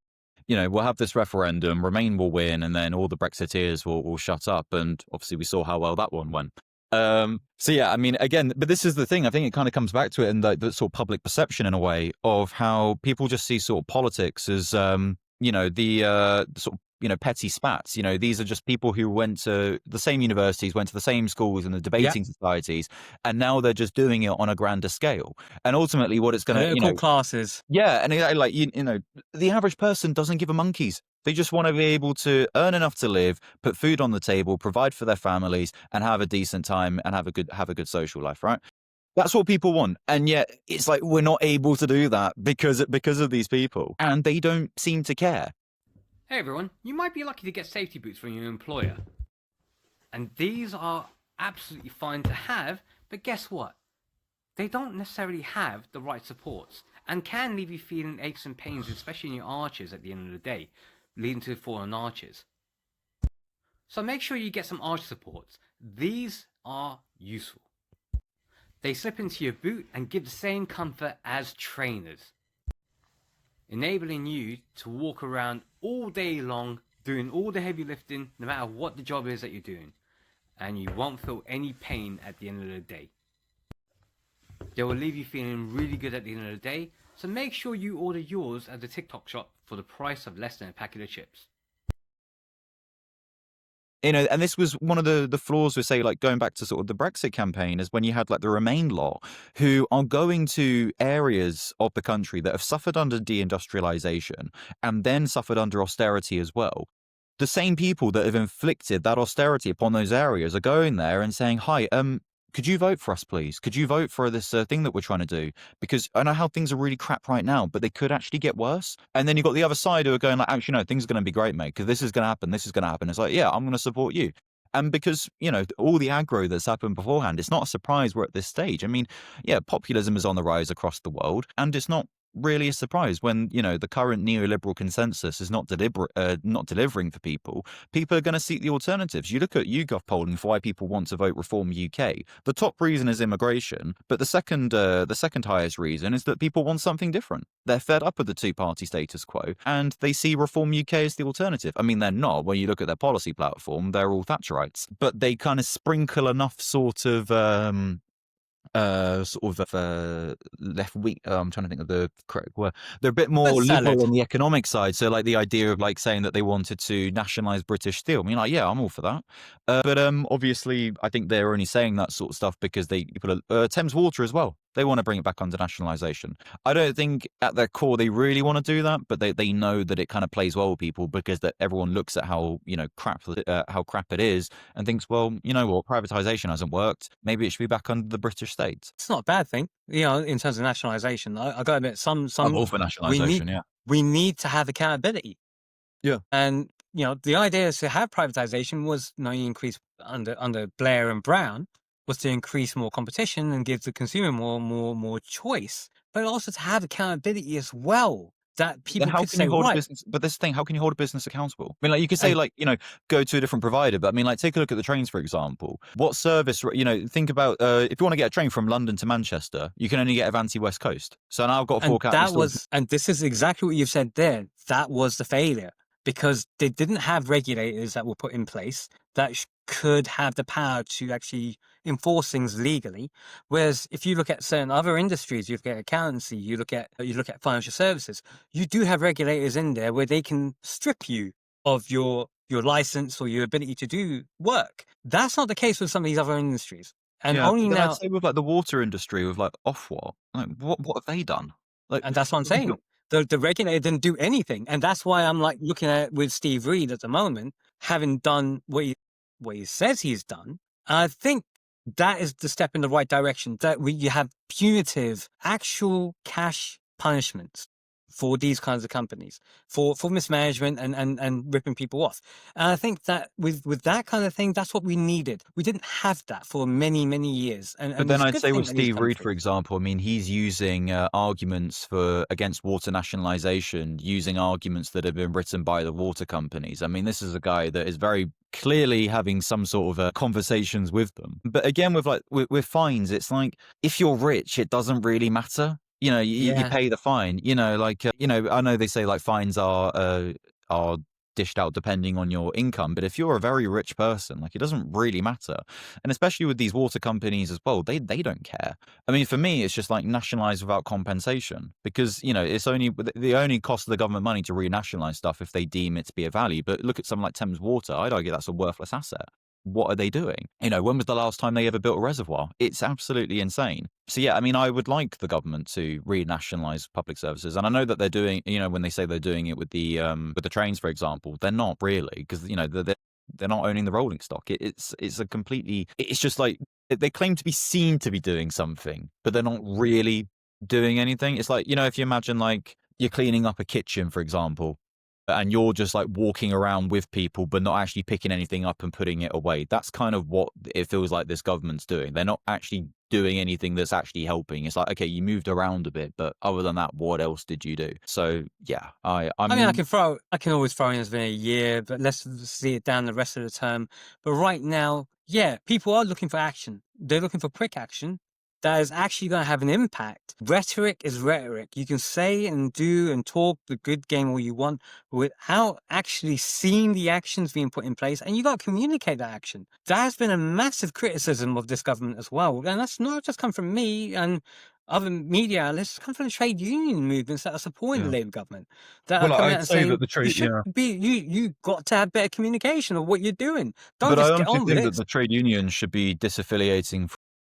we'll have this referendum, Remain will win, and then all the Brexiteers will shut up. And obviously we saw how well that one went. So yeah, I mean, again, but this is the thing. I think it kind of comes back to it in the sort of public perception in a way of how people just see sort of politics as, the sort of, petty spats. These are just people who went to the same universities, went to the same schools and the debating societies, and now they're just doing it on a grander scale. And ultimately what it's going to, Political classes. yeah, and the average person doesn't give a monkeys. They just want to be able to earn enough to live, put food on the table, provide for their families, and have a decent time and have a good social life, right? That's what people want. And yet it's like we're not able to do that because of these people, and they don't seem to care. Hey everyone, you might be lucky to get safety boots from your employer. And these are absolutely fine to have, but guess what? They don't necessarily have the right supports and can leave you feeling aches and pains, especially in your arches at the end of the day, leading to fallen arches. So make sure you get some arch supports. These are useful. They slip into your boot and give the same comfort as trainers, enabling you to walk around all day long doing all the heavy lifting no matter what the job is that you're doing, and you won't feel any pain at the end of the day. They will leave you feeling really good at the end of the day, So make sure you order yours at the TikTok shop for the price of less than a packet of chips. And this was one of the flaws with, say, like going back to sort of the Brexit campaign, is when you had like the Remain lot, who are going to areas of the country that have suffered under deindustrialization and then suffered under austerity as well. The same people that have inflicted that austerity upon those areas are going there and saying, "Hi, could you vote for us, please? Could you vote for this thing that we're trying to do? Because I know how things are really crap right now, but they could actually get worse." And then you've got the other side who are going like, "Actually, no, things are going to be great, mate, because this is going to happen. This is going to happen." It's like, yeah, I'm going to support you. And because, all the aggro that's happened beforehand, it's not a surprise we're at this stage. I mean, yeah, populism is on the rise across the world, and it's not really a surprise when, the current neoliberal consensus is not delivering for people. People are going to seek the alternatives. You look at YouGov polling for why people want to vote Reform UK. The top reason is immigration, but the second highest reason is that people want something different. They're fed up with the two-party status quo, and they see Reform UK as the alternative. I mean, they're not. When you look at their policy platform, they're all Thatcherites, but they kind of sprinkle enough sort of left wing. I'm trying to think of the correct word. They're a bit more liberal on the economic side. So, like the idea of like saying that they wanted to nationalize British steel. I mean, like, yeah, I'm all for that. But obviously, I think they're only saying that sort of stuff because they put Thames Water as well. They want to bring it back under nationalisation. I don't think at their core they really want to do that, but they know that it kind of plays well with people because that everyone looks at how crap it is and thinks, well, you know what, privatisation hasn't worked. Maybe it should be back under the British state. It's not a bad thing, in terms of nationalisation. I got to admit, some I'm all for nationalisation. Yeah, we need to have accountability. Yeah, and the idea is to have privatisation was you increase under Blair and Brown was to increase more competition and give the consumer more choice, but also to have accountability as well. That people could say, right. Business, but this thing, how can you hold a business accountable? I mean, like you could say, go to a different provider, but I mean, like take a look at the trains, for example. What service, think about if you want to get a train from London to Manchester, you can only get Avanti West Coast. So now I've got to fork out. And this is exactly what you've said there. That was the failure because they didn't have regulators that were put in place that could have the power to actually enforce things legally. Whereas if you look at certain other industries, you look at accountancy, you look at financial services, you do have regulators in there where they can strip you of your license or your ability to do work. That's not the case with some of these other industries. And only now, I'd say with like the water industry, with like Ofwat, like what have they done? Like, and that's what I'm saying. The regulator didn't do anything, and that's why I'm like looking at it with Steve Reed at the moment, having done what he says he's done. I think that is the step in the right direction. That you have punitive, actual cash punishments for these kinds of companies for mismanagement and ripping people off. And I think that with that kind of thing, that's what we needed. We didn't have that for many years. But then I'd say with Steve Reed, for example, I mean, he's using arguments against water nationalisation, using arguments that have been written by the water companies. I mean, this is a guy that is very clearly having some sort of conversations with them. But again, with fines, it's like if you're rich, it doesn't really matter. You pay the fine. I know they say like fines are dished out depending on your income, but if you're a very rich person, like it doesn't really matter. And especially with these water companies as well, they don't care. I mean, for me, it's just like nationalize without compensation because it's only the only cost of the government money to renationalize stuff if they deem it to be a value. But look at something like Thames Water. I'd argue that's a worthless asset. What are they doing? When was the last time they ever built a reservoir? It's absolutely insane. So yeah, I mean, I would like the government to renationalize public services, and I know that they're doing. When they say they're doing it with the trains, for example, they're not really because they're not owning the rolling stock. It's just like they claim to be seen to be doing something, but they're not really doing anything. It's like if you imagine like you're cleaning up a kitchen, for example. And you're just like walking around with people, but not actually picking anything up and putting it away. That's kind of what it feels like this government's doing. They're not actually doing anything that's actually helping. It's like, okay, you moved around a bit, but other than that, what else did you do? So yeah, I mean, I can always throw in as been a year, but let's see it down the rest of the term. But right now, yeah, people are looking for action. They're looking for quick action that is actually going to have an impact. Rhetoric is rhetoric. You can say and do and talk the good game all you want without actually seeing the actions being put in place, and you got to communicate that action. That has been a massive criticism of this government as well, and that's not just come from me and other media outlets come from the trade union movements that are supporting the Yeah. Labour government, that are Well, coming out I'd and say that saying the you trade, should yeah. be you got to have better communication of what you're doing. Don't But I just get honestly on with think that it. the trade union should be disaffiliating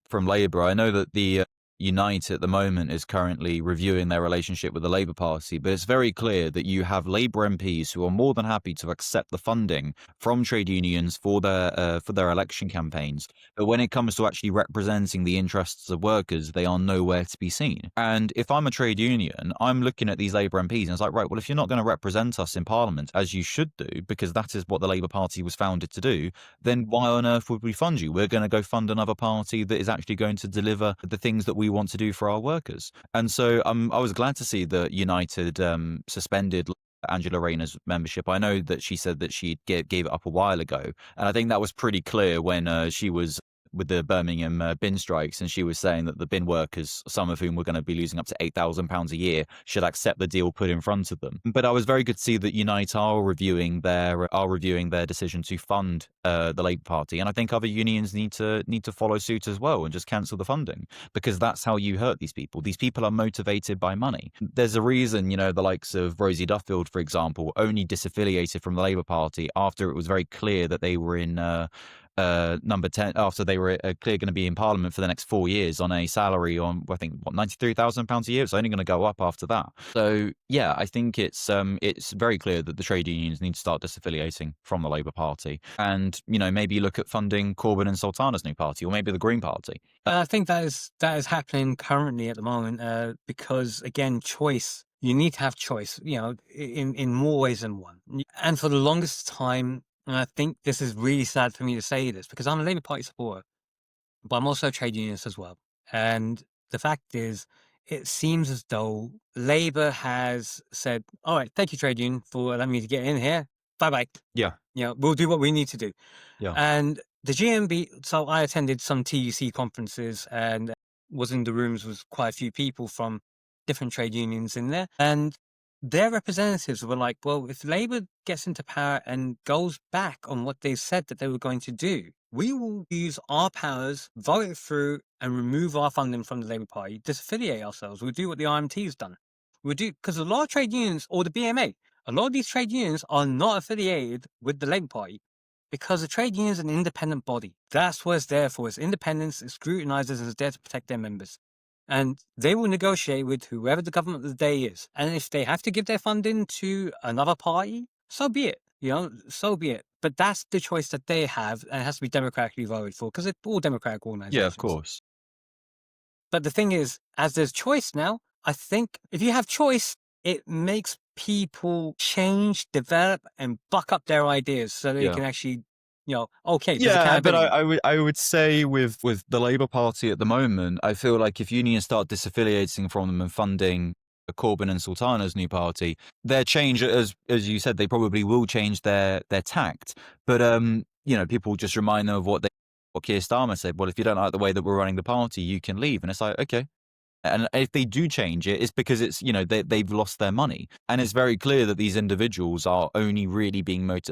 from Labour. I know that the Unite at the moment is currently reviewing their relationship with the Labour Party, but it's very clear that you have Labour MPs who are more than happy to accept the funding from trade unions for their election campaigns. But when it comes to actually representing the interests of workers, they are nowhere to be seen. And if I'm a trade union, I'm looking at these Labour MPs and it's like, right, well, if you're not going to represent us in Parliament, as you should do, because that is what the Labour Party was founded to do, then why on earth would we fund you? We're going to go fund another party that is actually going to deliver the things that we want to do for our workers. And so I was glad to see that United suspended Angela Rayner's membership. I know that she said that she gave it up a while ago, and I think that was pretty clear when she was with the Birmingham bin strikes, and she was saying that the bin workers, some of whom were going to be losing up to £8,000 a year, should accept the deal put in front of them. But I was very good to see that Unite are reviewing their decision to fund the Labour Party, and I think other unions need to follow suit as well and just cancel the funding, because that's how you hurt these people. These people are motivated by money. There's a reason, the likes of Rosie Duffield, for example, only disaffiliated from the Labour Party after it was very clear that they were in number 10 after they were clear going to be in Parliament for the next 4 years on a salary on, I think, what, £93,000 a year. It's only going to go up after that. So yeah, I think it's very clear that the trade unions need to start disaffiliating from the Labour Party, and maybe look at funding Corbyn and Sultana's new party, or maybe the Green Party. I think that is happening currently at the moment because, again, choice. You need to have choice, in more ways than one. And for the longest time, and I think this is really sad for me to say this because I'm a Labour Party supporter, but I'm also a trade unionist as well. And the fact is, it seems as though Labour has said, all right, thank you, trade union, for allowing me to get in here. Bye-bye. Yeah. We'll do what we need to do. Yeah. And the GMB, so I attended some TUC conferences and was in the rooms with quite a few people from different trade unions in there. And their representatives were like, well, if Labour gets into power and goes back on what they said that they were going to do, we will use our powers, vote it through, and remove our funding from the Labour Party, disaffiliate ourselves. We'll do what the RMT's done. We'll do, because a lot of trade unions, or the BMA, a lot of these trade unions are not affiliated with the Labour Party because the trade union is an independent body. That's what it's there for. It's independence, it scrutinizes, and it's there to protect their members. And they will negotiate with whoever the government of the day is. And if they have to give their funding to another party, so be it. So be it. But that's the choice that they have, and it has to be democratically voted for because it's all democratic organizations. Yeah, of course. But the thing is, as there's choice now, I think if you have choice, it makes people change, develop, and buck up their ideas so they can actually, okay, there's Yeah, but accountability. I would say with the Labour Party at the moment, I feel like if unions start disaffiliating from them and funding Corbyn and Sultana's new party, their change, as you said, they probably will change their tact. But people just remind them of what Keir Starmer said. Well, if you don't like the way that we're running the party, you can leave. And it's like, okay. And if they do change it, it's because it's, they've lost their money. And it's very clear that these individuals are only really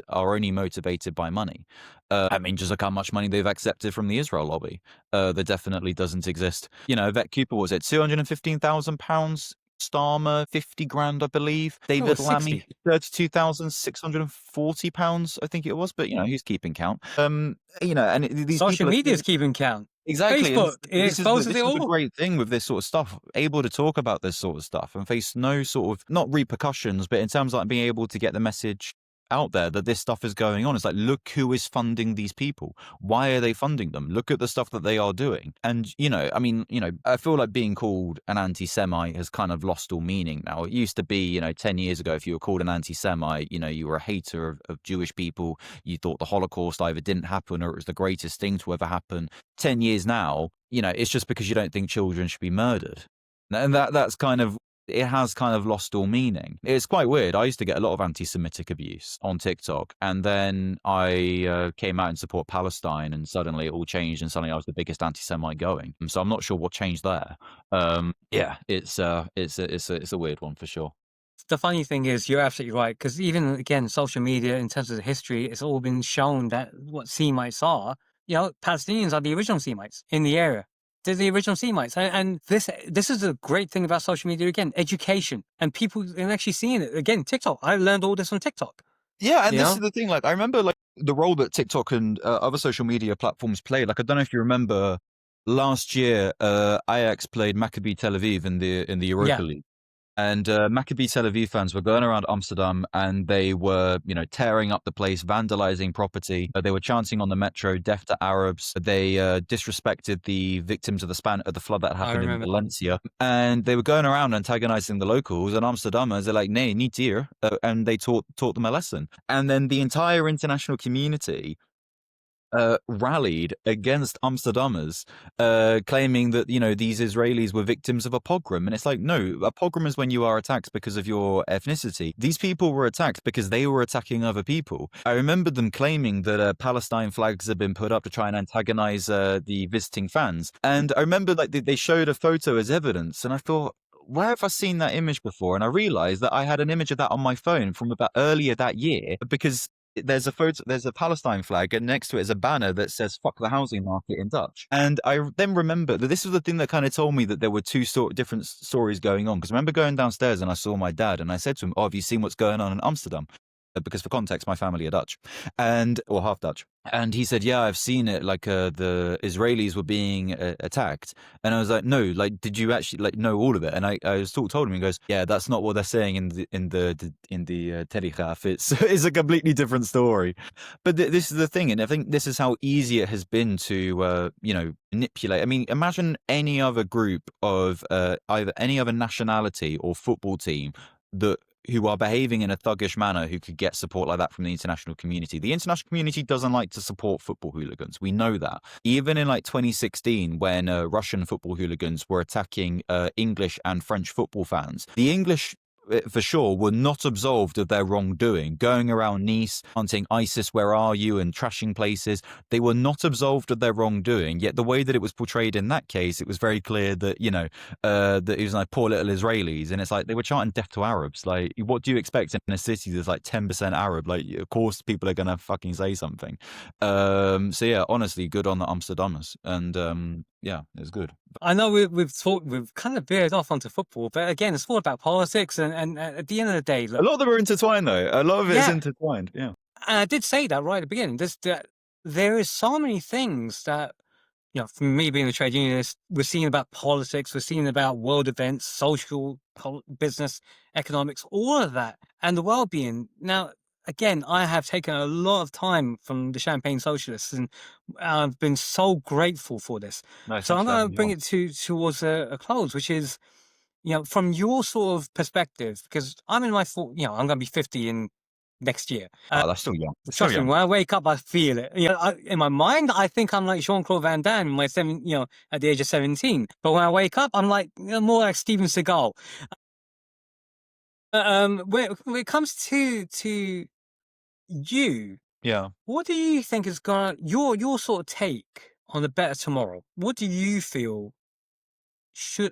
only motivated by money. I mean, just look how much money they've accepted from the Israel lobby. That definitely doesn't exist. Vet Cooper, was it £215,000? Starmer, 50 grand, I believe. David Lammy, £32,640, I think it was. But, he's keeping count. And these Social people media is keeping count. Exactly. And Facebook, it exposes this it is the all. great thing with this sort of stuff, able to talk about this sort of stuff and face no sort of, not repercussions, but in terms of like being able to get the message out there that this stuff is going on. It's like, look who is funding these people. Why are they funding them? Look at the stuff that they are doing. And, I feel like being called an anti-Semite has kind of lost all meaning now. It used to be, 10 years ago, if you were called an anti-Semite, you were a hater of Jewish people. You thought the Holocaust either didn't happen or it was the greatest thing to ever happen. 10 years now, it's just because you don't think children should be murdered. And that's kind of, it has kind of lost all meaning. It's quite weird. I used to get a lot of anti-Semitic abuse on TikTok, and then I came out in support Palestine, and suddenly it all changed, and suddenly I was the biggest anti-Semite going. So I'm not sure what changed there. Yeah, it's a weird one for sure. The funny thing is, you're absolutely right, because even, again, social media, in terms of the history, it's all been shown that what Semites are, Palestinians are the original Semites in the area. They're the original Semites. And this is a great thing about social media, again, education. And people are actually seeing it. Again, TikTok. I learned all this on TikTok. Yeah, and You this know? is the thing. Like, I remember like the role that TikTok and other social media platforms played. Like, I don't know if you remember last year, Ajax played Maccabi Tel Aviv in the Europa Yeah. League. And Maccabi Tel Aviv fans were going around Amsterdam and they were, tearing up the place, vandalizing property. They were chanting on the metro, "Death to Arabs." They disrespected the victims of the flood that happened in remember. Valencia. And they were going around antagonizing the locals and Amsterdammers. They're like, "Nee, niet hier." And they taught them a lesson. And then the entire international community rallied against Amsterdammers, claiming that these Israelis were victims of a pogrom. And it's like, no, a pogrom is when you are attacked because of your ethnicity. These people were attacked because they were attacking other people. I remember them claiming that Palestine flags had been put up to try and antagonize the visiting fans. And I remember like they showed a photo as evidence, and I thought, where have I seen that image before? And I realized that I had an image of that on my phone from about earlier that year, because there's a Palestine flag, and next to it is a banner that says "fuck the housing market" in Dutch. And I then remember that this was the thing that kind of told me that there were two different stories going on. Because I remember going downstairs and I saw my dad, and I said to him, "Oh, have you seen what's going on in Amsterdam?" Because for context, my family are Dutch, or half Dutch. And he said, "Yeah, I've seen it. Like the Israelis were being attacked." And I was like, "No, like, did you actually know all of it?" And I told him, he goes, "Yeah, that's not what they're saying in the Telegraph. It's a completely different story." But this is the thing, and I think this is how easy it has been to manipulate. I mean, imagine any other group of either any other nationality or football team who are behaving in a thuggish manner, who could get support like that from the international community. The international community doesn't like to support football hooligans. We know that. Even in like 2016, when Russian football hooligans were attacking English and French football fans, the English, for sure, were not absolved of their wrongdoing, going around Nice, hunting ISIS, where are you, and trashing places. They were not absolved of their wrongdoing, yet the way that it was portrayed in that case, it was very clear that, that it was like poor little Israelis. And it's like, they were chanting "death to Arabs." Like, what do you expect in a city that's like 10% Arab? Like, of course people are going to fucking say something. So yeah, honestly, good on the Amsterdammers. And yeah, it's good. I know we've kind of veered off onto football, but again, it's all about politics. And at the end of the day, look, A lot of them are intertwined, though. A lot of it is Yeah. intertwined. Yeah. and I did say that right at the beginning. There is so many things that, for me being a trade unionist, we're seeing about politics, we're seeing about world events, social, business, economics, all of that, and the well-being. Now, again, I have taken a lot of time from the Champagne Socialists, and I've been so grateful for this. No, So thanks I'm for going having to me bring on. it towards a close, which is, from your sort of perspective, because I'm in my I'm going to be 50 in next year. That's still young. Still Trust me, young. when I wake up, I feel it. In my mind, I think I'm like Jean-Claude Van Damme, at the age of 17. But when I wake up, I'm like more like Steven Seagal. When it comes to you, Yeah. what do you think is your sort of take on a better tomorrow? What do you feel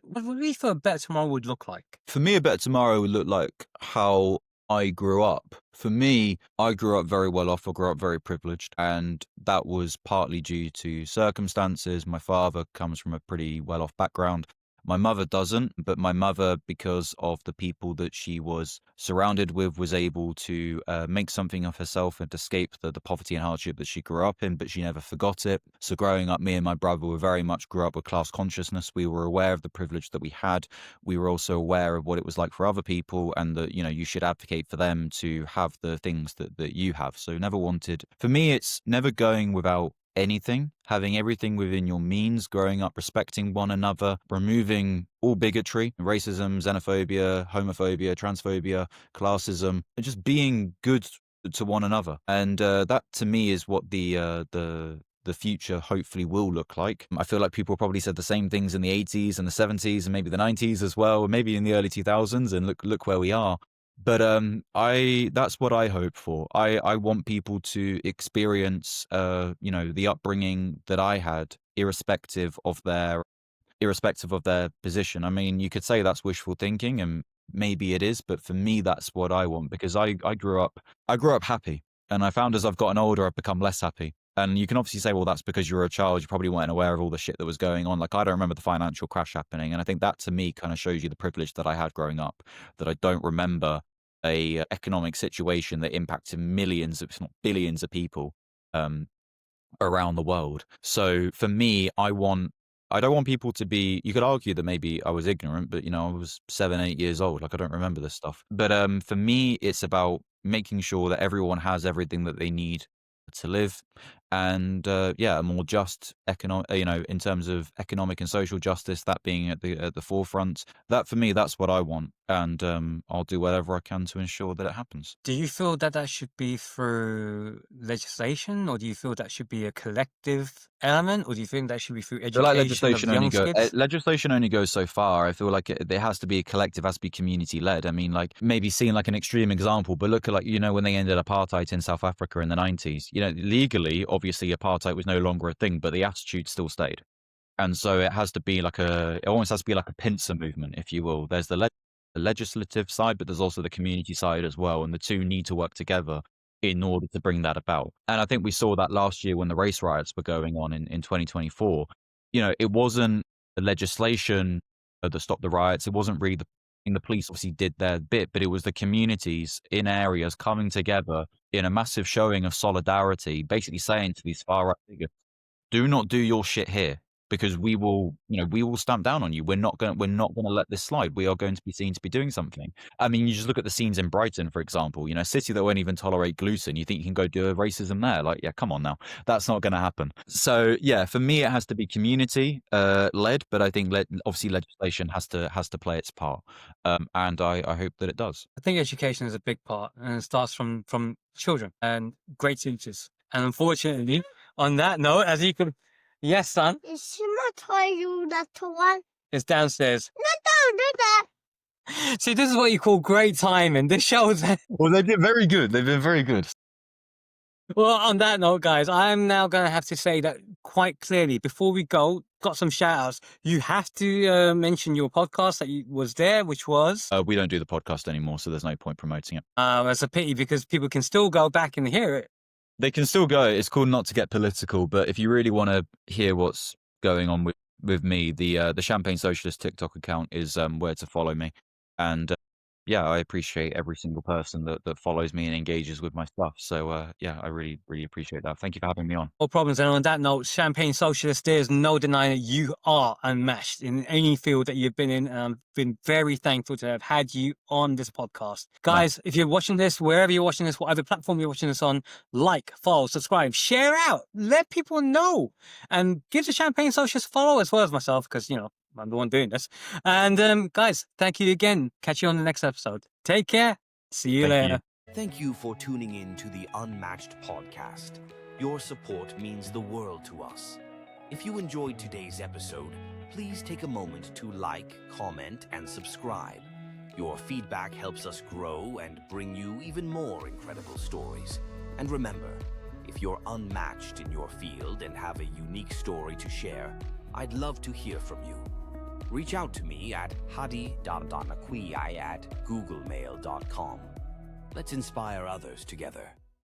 what do you feel a better tomorrow would look like? For me, a better tomorrow would look like how I grew up. For me, I grew up very well off. I grew up very privileged, and that was partly due to circumstances. My father comes from a pretty well off background. My mother doesn't, but my mother, because of the people that she was surrounded with, was able to make something of herself and escape the poverty and hardship that she grew up in, but she never forgot it. So growing up, me and my brother were very much grew up with class consciousness. We were aware of the privilege that we had. We were also aware of what it was like for other people, and that, you should advocate for them to have the things that you have. So for me, it's never going without anything, having everything within your means, growing up respecting one another, removing all bigotry, racism, xenophobia, homophobia, transphobia, classism, and just being good to one another. And that to me is what the future hopefully will look like. I feel like people probably said the same things in the 80s and the 70s and maybe the 90s as well, maybe in the early 2000s, and look where we are. But that's what I hope for. I want people to experience the upbringing that I had, irrespective of their position. I mean, you could say that's wishful thinking, and maybe it is, but for me that's what I want, because I grew up happy, and I found as I've gotten older I've become less happy. And you can obviously say, well, that's because you were a child. You probably weren't aware of all the shit that was going on. Like, I don't remember the financial crash happening. And I think that to me kind of shows you the privilege that I had growing up, that I don't remember a economic situation that impacted millions, if not billions of people around the world. So for me, I don't want people to be, you could argue that maybe I was ignorant, but I was 7, 8 years old. Like, I don't remember this stuff. But for me, it's about making sure that everyone has everything that they need to live, and a more just economic, in terms of economic and social justice, that being at the forefront. That for me, that's what I want, and I'll do whatever I can to ensure that it happens. Do you feel that that should be through legislation, or do you feel that should be a collective element, or do you think that should be through I feel like education of young kids? legislation only goes so far. I feel like it has to be a collective, has to be community led. I mean, like, maybe seeing like an extreme example, but look at, like, when they ended apartheid in South Africa in the 90s, legally, obviously apartheid was no longer a thing, but the attitude still stayed. And so it has to be like it almost has to be like a pincer movement, if you will. There's the legislative side, but there's also the community side as well. And the two need to work together in order to bring that about. And I think we saw that last year when the race riots were going on in 2024. It wasn't the legislation that stopped the riots. It wasn't really the police obviously did their bit, but it was the communities in areas coming together in a massive showing of solidarity, basically saying to these far right figures, do not do your shit here, because we will stamp down on you. We're not going to let this slide. We are going to be seen to be doing something. I mean, you just look at the scenes in Brighton, for example, a city that won't even tolerate gluten. You think you can go do a racism there? Like, yeah, come on now. That's not going to happen. So yeah, for me, it has to be community led, but I think obviously legislation has to play its part. And I hope that it does. I think education is a big part, and it starts from children and great teachers. And unfortunately, on that note, as you could, yes, son, It's not tell you that one. it's downstairs. Don't do that. See, this is what you call great timing. This shows that. Well, they did very good. They've been very good. Well, on that note, guys, I'm now going to have to say that quite clearly. Before we go, got some shout outs. You have to mention your podcast that was there, which was... We don't do the podcast anymore, so there's no point promoting it. That's a pity, because people can still go back and hear it. They can still go. It's called Not to Get Political, but if you really want to hear what's going on with me, the Champagne Socialist TikTok account is where to follow me. And I appreciate every single person that follows me and engages with my stuff. So I really, really appreciate that. Thank you for having me on. No problems. And on that note, Champagne Socialist, there's no denying that you are unmatched in any field that you've been in. And I've been very thankful to have had you on this podcast. Guys, if you're watching this, wherever you're watching this, whatever platform you're watching this on, like, follow, subscribe, share out, let people know. And give the Champagne Socialist a follow as well as myself, because, I'm the one doing this. And guys, thank you again. Catch you on the next episode. Take care. See you later. Thank you for tuning in to the Unmatched podcast. Your support means the world to us. If you enjoyed today's episode, please take a moment to like, comment, and subscribe. Your feedback helps us grow and bring you even more incredible stories. And remember, if you're unmatched in your field and have a unique story to share, I'd love to hear from you. Reach out to me at hadi.danakui@googlemail.com. Let's inspire others together.